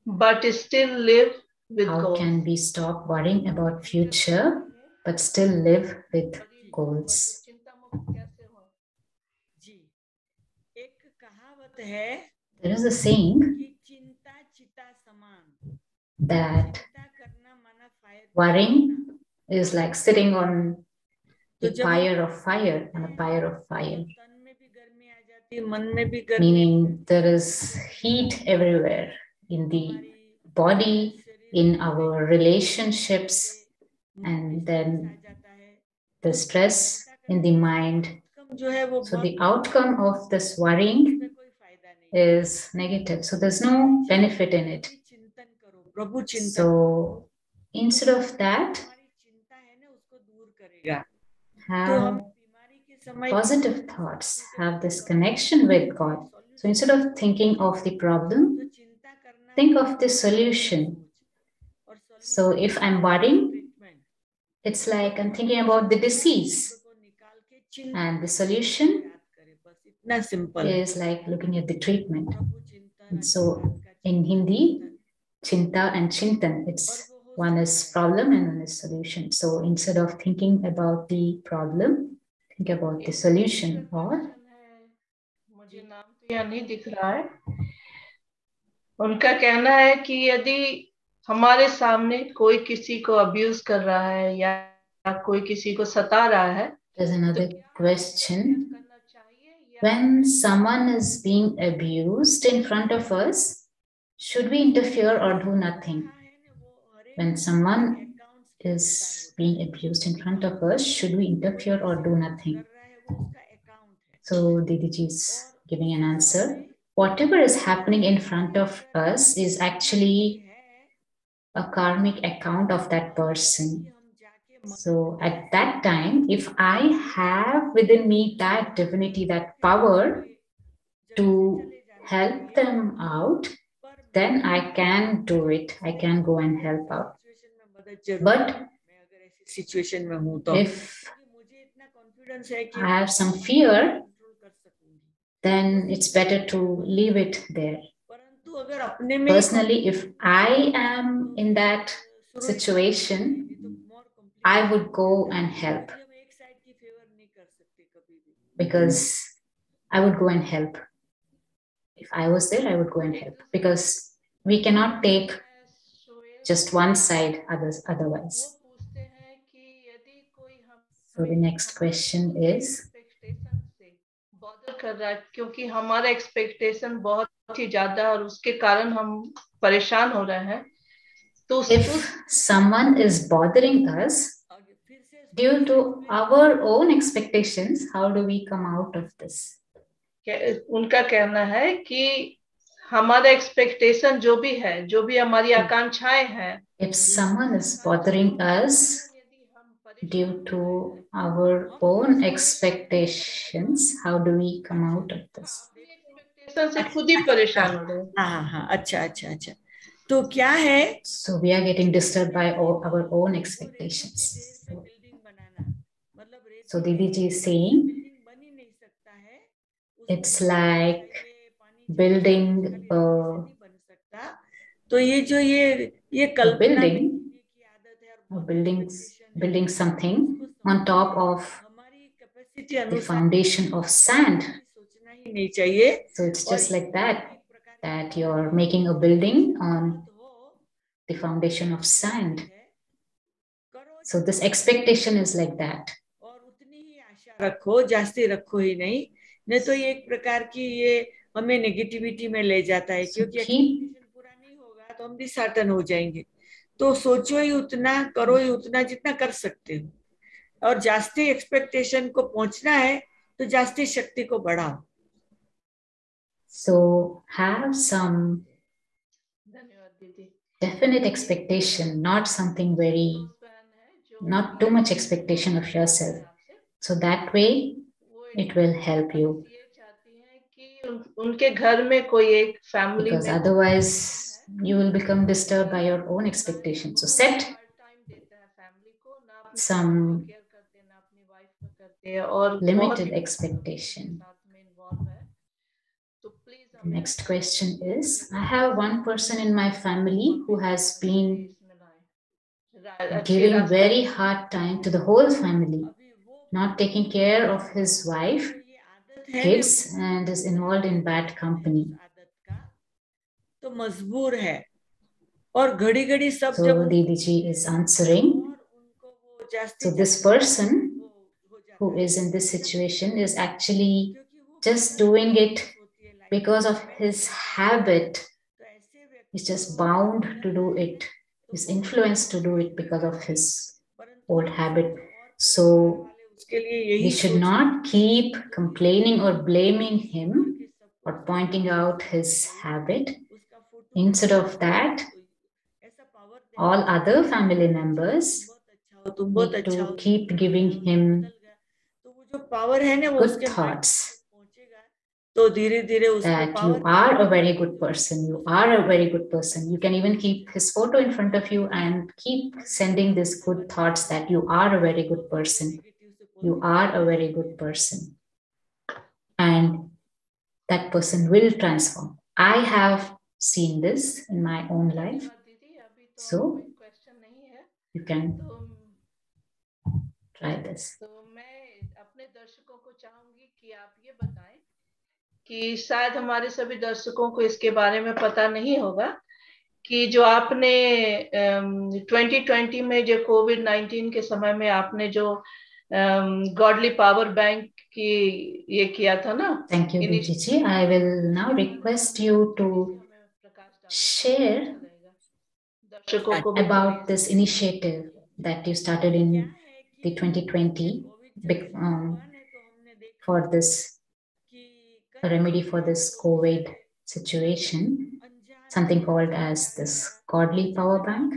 but still live with How goals? can we stop worrying about future but still live with goals? चिंता मुक्त कैसे हो? जी, एक कहावत है There is a saying कि चिंता चिता समान, that चिंता करना माना fire worrying is like sitting on तो a pyre of fire, on a pyre of fire, तन में भी गर्मी आ जाती है, मन में भी गर्मी, meaning there is heat everywhere in the body, in our relationships, and then the stress in the mind. जो है वो So the outcome of this worrying कोई फायदा नहीं, is negative. So there's no benefit in it. चिंतन करो, प्रभु चिंतन। So instead of that, हमारी चिंता है ना उसको दूर करेगा। have positive thoughts, have this connection with God. So instead of thinking of the problem, think of the solution. So if I'm worrying, it's like I'm thinking about the disease. And the solution is like looking at the treatment. And so in Hindi, chinta and chintan, it's one is problem and one is solution. So instead of thinking about the problem, think about the solution. Or मुझे नाम तो यहाँ नहीं दिख रहा है। उनका कहना है कि यदि हमारे सामने कोई किसी को अब्यूज कर रहा है या कोई किसी को सता रहा है, there's another question. When someone is being abused in front of us, should we interfere or do nothing? When someone is being abused in front of us, should we interfere or do nothing? So Didiji is giving an answer. Whatever is happening in front of us is actually a karmic account of that person. So at that time, if I have within me that divinity, that power to help them out, then I can do it. I can go and help out. But if I have some fear, then it's better to leave it there. Personally, if I am in that situation, I would go and help, because I would go and help. If I was there, I would go and help, because we cannot take just one side otherwise. So the next question is, कर रहा है क्योंकि हमारा expectation बहुत ही ज्यादा और उसके कारण हम परेशान हो रहे हैं। तो if someone is bothering us due to our own expectations, how do we come out of this? उनका कहना है कि हमारा एक्सपेक्टेशन जो भी है, जो भी हमारी आकांक्षाएं हैं, if someone is bothering us due to our own expectations, how do we come out of this? Expectation से खुद ही परेशान हो रहे हैं। हाँ, अच्छा। तो क्या है? So we are getting disturbed by our own expectations. So Didi ji is saying, it's like building a तो ये जो ये कल्पना building something on top of the foundation of sand. So it's just like that you're making a building on the foundation of sand. So this expectation is like that. रखो, जास्ती रखो ही नहीं तो ये एक प्रकार की ये हमें नेगेटिविटी में ले जाता है, क्योंकि एक्सपेक्टेशन पूरा नहीं होगा तो हम डिसहार्टन हो जाएंगे। तो सोचो ही उतना, करो ही उतना जितना कर सकते हो, और जास्ती एक्सपेक्टेशन को पहुंचना है तो जास्ती शक्ति को बढ़ाओ। So have some definite expectation, not something not too much expectation of yourself. So that way it will help you. Because otherwise you will become disturbed by your own expectations. So set some limited expectation. The next question is, I have one person in my family who has been giving very hard time to the whole family, not taking care of his wife, kids, and is involved in bad company. तो मजबूर है और घड़ी घड़ी सब So Didi ji is answering. So this person who is in this situation is actually just doing it because of his habit. He's just bound to do it. He's influenced to do it because of his old habit. So we should not keep complaining or blaming him or pointing out his habit. Instead of that, all other family members need to keep giving him good thoughts. That you are a very good person. You are a very good person. You can even keep his photo in front of you and keep sending these good thoughts that you are a very good person. You are a very good person. And that person will transform. I have seen this in my own life. So you can try this. कि शायद हमारे सभी दर्शकों को इसके बारे में पता नहीं होगा कि जो आपने 2020 में जो कोविड-19 के समय में आपने जो गॉडली पावर बैंक की ये किया था ना। Thank you, Didi ji. I will now request you to share about this initiative that you started in the 2020 for this remedy for this COVID situation, something called as this godly power bank.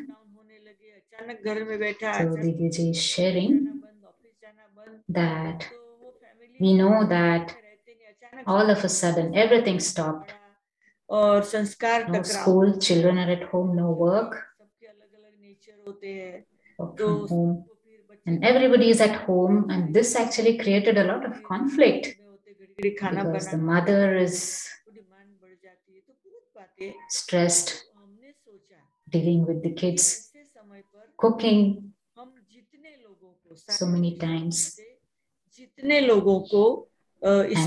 So Didi ji is sharing that we know that all of a sudden everything stopped. No school, children are at home, no work from home, and everybody is at home, and this actually created a lot of conflict because the mother is stressed, dealing with the kids, cooking so many times, and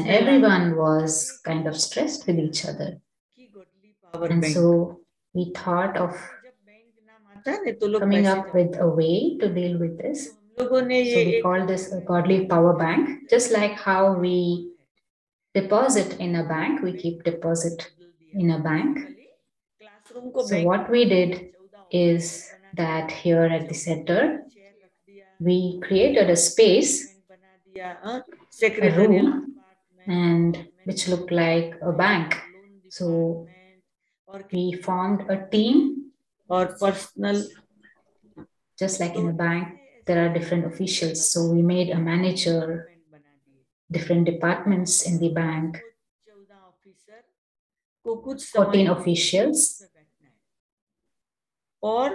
everyone was kind of stressed with each other. And so we thought of coming up with a way to deal with this. So we call this a godly power bank, just like how we deposit in a bank, we keep deposit in a bank. So what we did is that here at the center, we created a space, a room, and which looked like a bank. So we formed a team, or personal, just like in a bank, there are different officials. So we made a manager, different departments in the bank, 14 officials. और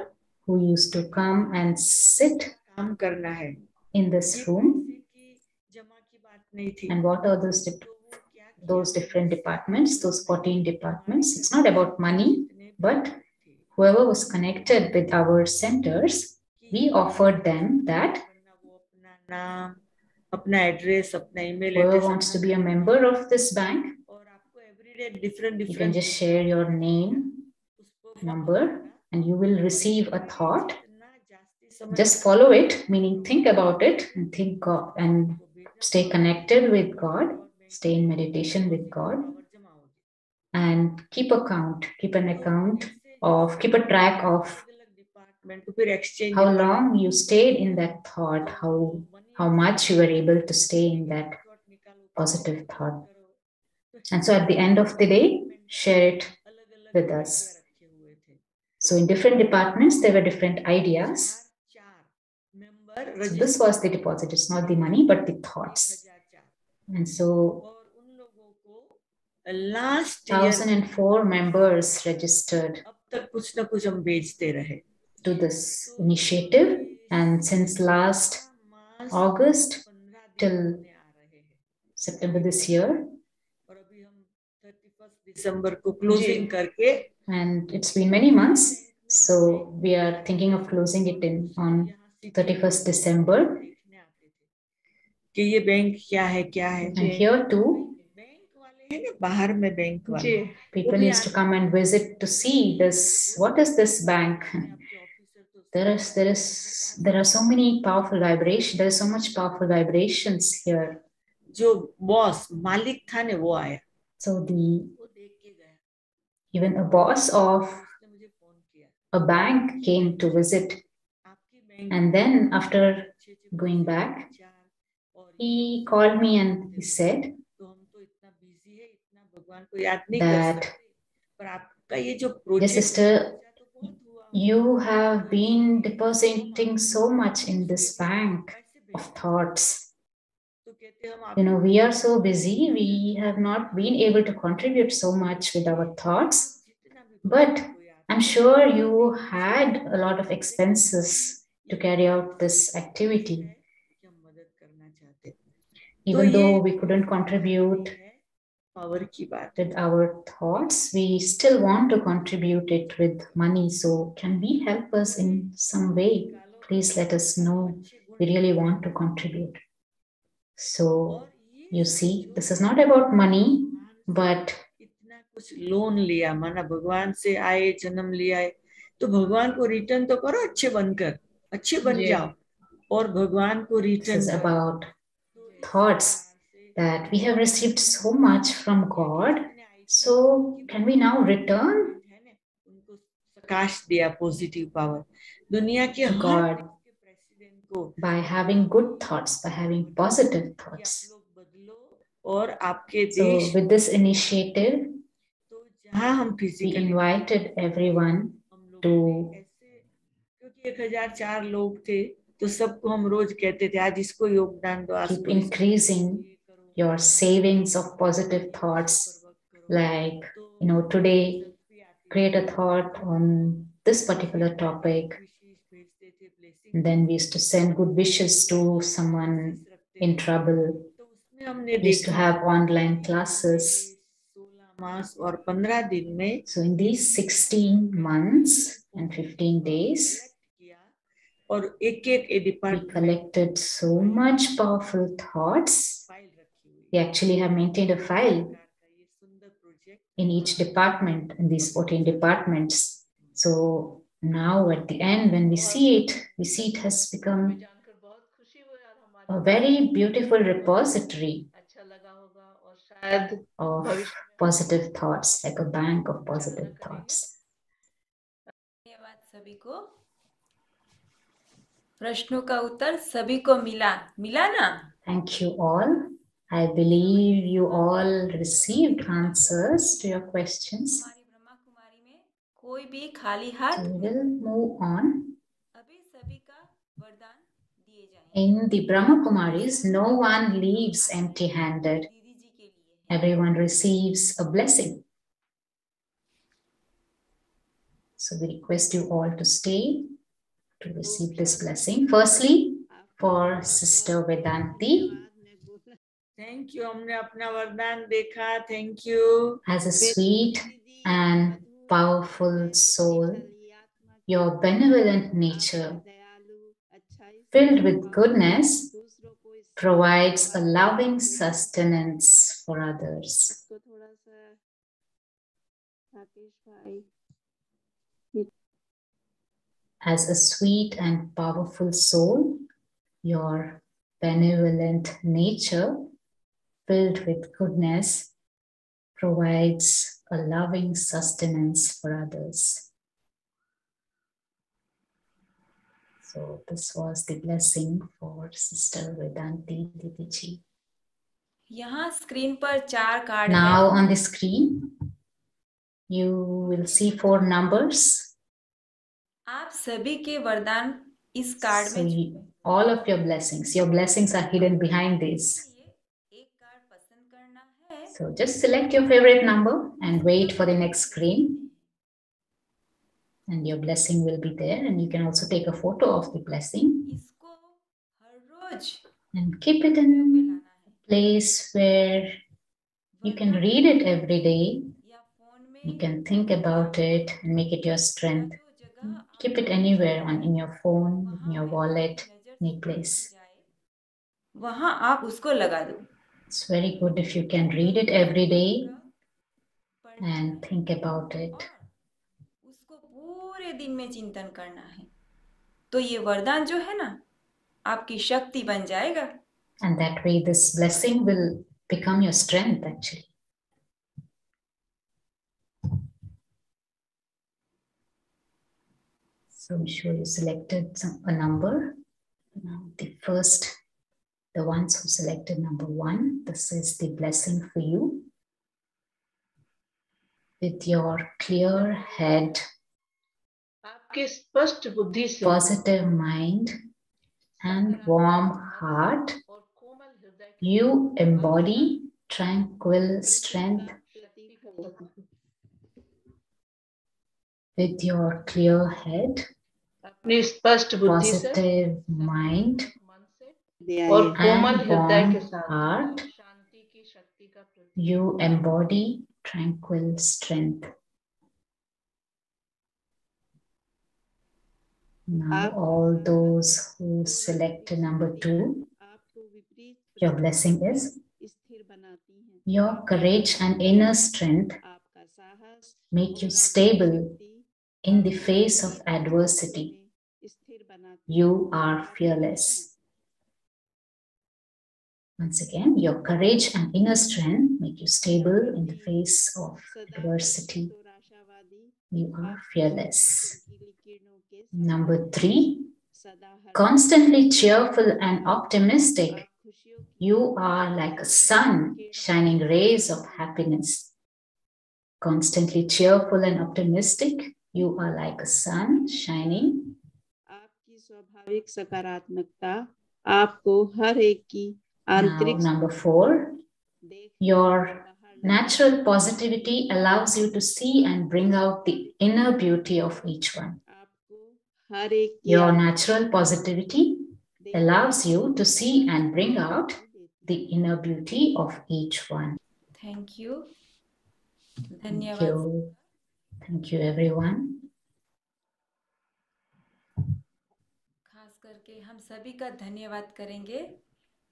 who used to come and sit काम करना है in this room. जमा की बात नहीं थी And what are those different departments, those 14 departments? It's not about money, but whoever was connected with our centers, we offered them that नाम अपना एड्रेस अपना email whoever address wants to be a member of this bank, और आपको everyday different you can different just share your name, number, and you will receive a thought. Just follow it, meaning think about it and think God and stay connected with God, stay in meditation with God, and keep a track of how long you stayed in that thought, how much you were able to stay in that positive thought. And so at the end of the day, share it with us. So in different departments, there were different ideas. So this was the deposit. It's not the money, but the thoughts. And so last 1,004 members registered to this initiative. And since last August till September this year, and it's been many months, so we are thinking of closing it on 31st December. And here too, people used to come and visit to see this. What is this bank? There are so many powerful vibrations. There is so much powerful vibrations here. जो boss मालिक था ने वो आया So even a boss of a bank came to visit, and then after going back, he called me and he said that, "Dear sister, you have been depositing so much in this bank of thoughts. We are so busy, we have not been able to contribute so much with our thoughts, but I'm sure you had a lot of expenses to carry out this activity. Even though we couldn't contribute with our thoughts, we still want to contribute it with money. So can we help us in some way? Please let us know. We really want to contribute." So you see, this is not about money, but loan लिया माना भगवान से आए जन्म लिया है तो भगवान को रिटर्न तो करो अच्छे बनकर अच्छे बन जाओ और भगवान को return this is about thoughts that we have received so much from God, so can we now return उनको प्रकाश दिया पॉजिटिव पावर दुनिया के to God by having good thoughts, by having positive thoughts. और आपके So देश with this initiative, जहाँ हम we invited everyone to, क्योंकि 1004 लोग थे तो सबको हम रोज कहते थे आज इसको योगदान दो keep increasing your savings of positive thoughts. Like, today, create a thought on this particular topic. And then we used to send good wishes to someone in trouble. We used to have online classes. So in these 16 months and 15 days, we collected so much powerful thoughts. We actually have maintained a file in each department, in these 14 departments. So now at the end, when we see it has become a very beautiful repository of positive thoughts, like a bank of positive thoughts. धन्यवाद सभी को। प्रश्नों का उत्तर सभी को मिला ना? Thank you all. I believe you all received answers to your questions. हमारी ब्रह्मा कुमारी में कोई भी खाली हाथ So we will move on. अभी सभी का वरदान दिए जाएंगे। In the Brahma Kumaris, no one leaves empty-handed. दीदी जी के लिए है। Everyone receives a blessing. So we request you all to stay to receive this blessing. Firstly, for Sister Vedanti. Thank you. हमने अपना वरदान देखा. Thank you. As a sweet and powerful soul, your benevolent nature, filled with goodness, provides a loving sustenance for others. As a sweet and powerful soul, your benevolent nature, filled with goodness, provides a loving sustenance for others. So this was the blessing for Sister Vedanti Didiji. यहाँ screen पर 4 card Now हैं. on the screen, you will see 4 numbers. आप सभी के वरदान इस card So में all of your blessings are hidden behind this. एक कार्ड पसंद करना है. So just select your favorite number and wait for the next screen. And your blessing will be there. And you can also take a photo of the blessing. इसको हर रोज And keep it in a place where you can read it every day. या phone में You can think about it and make it your strength. Keep it anywhere in your phone, in your wallet, any place. वहां आप उसको लगा दो. It's very good if you can read it every day and think about it. उसको पूरे दिन में चिंतन करना है. तो ये वरदान जो है ना, आपकी शक्ति बन जाएगा. And that way this blessing will become your strength actually. So I'm sure you selected a number. Now the ones who selected number 1, this is the blessing for you. With your clear head, आपके स्पष्ट बुद्धि से positive mind and warm heart, और कोमल हृदय you embody tranquil strength. With your clear head, अपनी स्पष्ट बुद्धि से positive mind मन से और कोमल and हृदय के warm साथ heart, शांति की शक्ति का प्रतीक you embody tranquil strength. Now all those who select number 2, your blessing is your courage and inner strength make you stable in the face of adversity. You are fearless. Once again, your courage and inner strength make you stable in the face of adversity. You are fearless. Number 3, constantly cheerful and optimistic. You are like a sun shining rays of happiness. Constantly cheerful and optimistic. You are like a sun shining. आपकी स्वाभाविक सकारात्मकता आपको हर एक की Now, number 4, your natural positivity allows you to see and bring out the inner beauty of each one. Your natural positivity allows you to see and bring out the inner beauty of each one. Thank you. Thank धन्यवाद. you. Thank you, everyone. खास करके हम सभी का धन्यवाद करेंगे.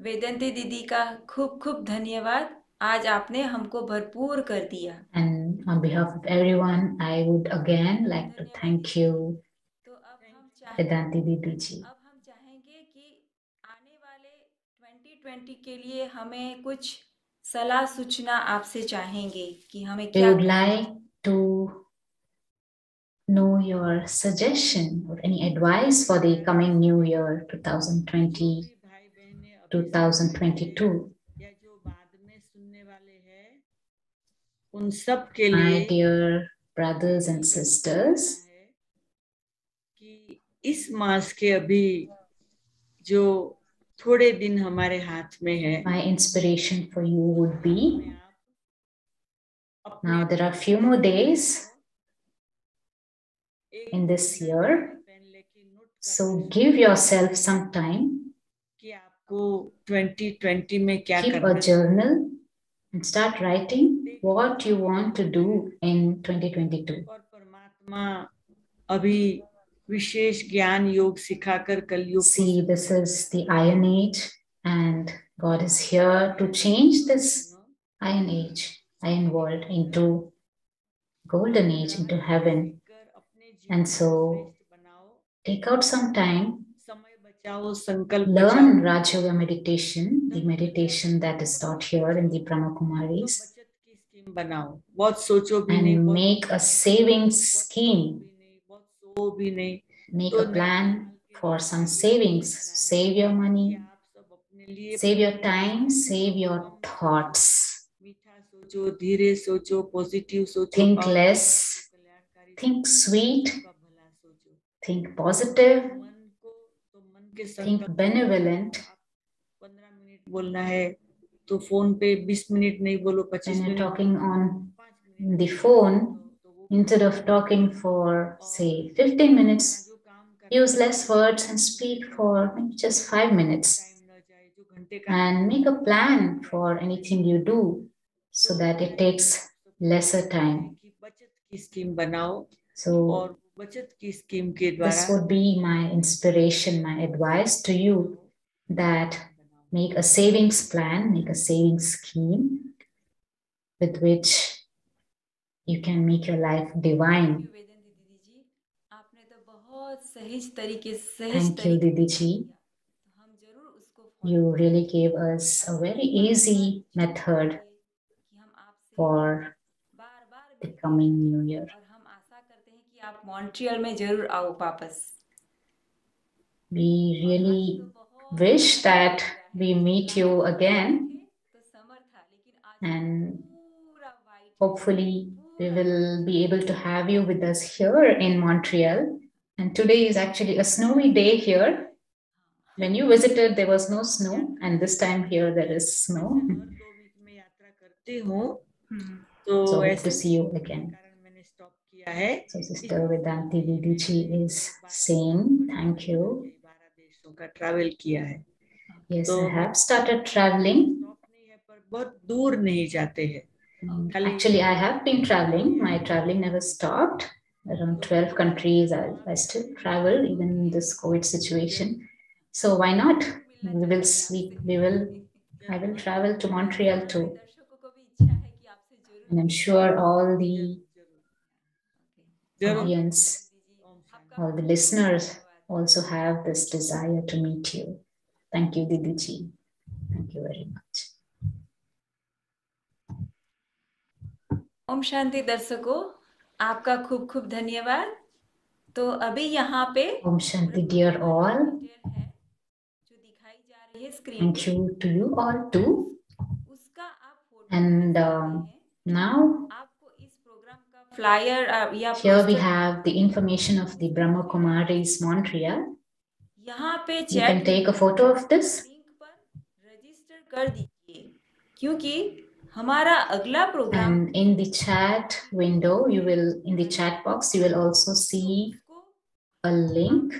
वेदंती दीदी का खूब खूब धन्यवाद. आज आपने हमको भरपूर कर दिया. And on behalf of everyone, I would again like to thank you, तो अब हम Vedanti Didi ji. चाहेंगे कि आने वाले 2020 के लिए हमें कुछ सलाह सूचना आपसे चाहेंगे कि हमें We क्या would like to know your suggestion or any advice for the coming new year 2020, 2022. या जो बाद में सुनने वाले हैं उन सब के My लिए dear brothers and sisters, कि इस मास के अभी जो थोड़े दिन हमारे हाथ में है, my inspiration for you would be, now there are few more days in this year. So give yourself some time. कि आपको 2020 में क्या Keep करना a journal and start writing what you want to do in 2022. और परमात्मा अभी विशेष ज्ञान योग सिखाकर कलयुग See, this is the Iron Age, and God is here to change this Iron Age, Iron world into Golden Age, into heaven. And so take out some time, learn Raj Yoga meditation, the meditation that is taught here in the Brahma Kumaris, and make a savings scheme. Make a plan for some savings. Save your money, save your time, save your thoughts. Think less, think sweet, think positive, think benevolent. When you're talking on the phone, instead of talking for, say, 15 minutes, use less words and speak for maybe just 5 minutes. And make a plan for anything you do so that it takes lesser time. So this would be my inspiration, my advice to you, that make a savings plan, make a savings scheme with which you can make your life divine. Thank you, Didi Ji. You really gave us a very easy method for the coming new year. आप Montreal में जरूर आओ वापस. We really wish that we meet you again, and hopefully we will be able to have you with us here in Montreal. And today is actually a snowy day here. When you visited, there was no snow, and this time here there is snow. So hope to see you again. So Sister Vedanti Didi Ji is saying, thank you. Yes, I have started traveling. Actually, I have been traveling. My traveling never stopped. Around 12 countries, I still travel, even in this COVID situation. So why not? We will sleep. I will travel to Montreal too. And I'm sure all the audience, all the listeners also have this desire to meet you. Thank you, Didi Ji. Thank you very much. Om Shanti दर्शकों, आपका खूब खूब धन्यवाद. तो अभी यहाँ पे Om Shanti, dear all. जो दिखाई जा रही है screen Thank you to you all too. उसका आप फोटो And now आपको इस प्रोग्राम का फ्लायर या here we have the information of the Brahma Kumaris Montreal. यहाँ पे You can take a photo of this. Link पर रजिस्टर कर दीजिए, क्योंकि हमारा अगला programme. And in the chat window, in the chat box, you will also see a link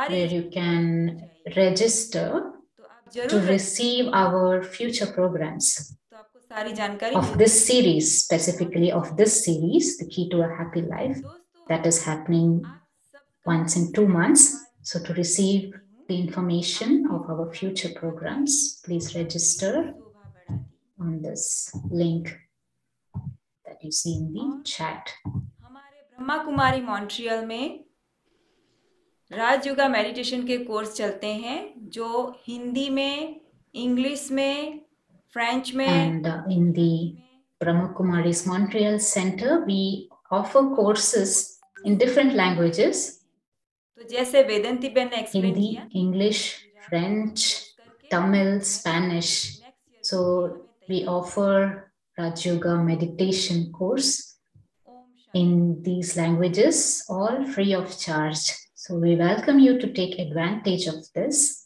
where you can register to receive our future programs of this series, specifically of this series, The Key to a Happy Life, that is happening once in 2 months. So to receive the information of our future programs, please register on this link that you see in the chat. हमारे Brahma Kumari Montreal में राज yoga meditation के course चलते हैं, जो हिंदी में, English में, French में. And in the Brahma Kumaris Montreal Center, we offer courses in different languages. तो जैसे वेदंती बेन ने एक्सप्लेन Hindi, किया, English, French, Tamil, Spanish. So we offer Raj Yoga meditation course in these languages, all free of charge. So we welcome you to take advantage of this.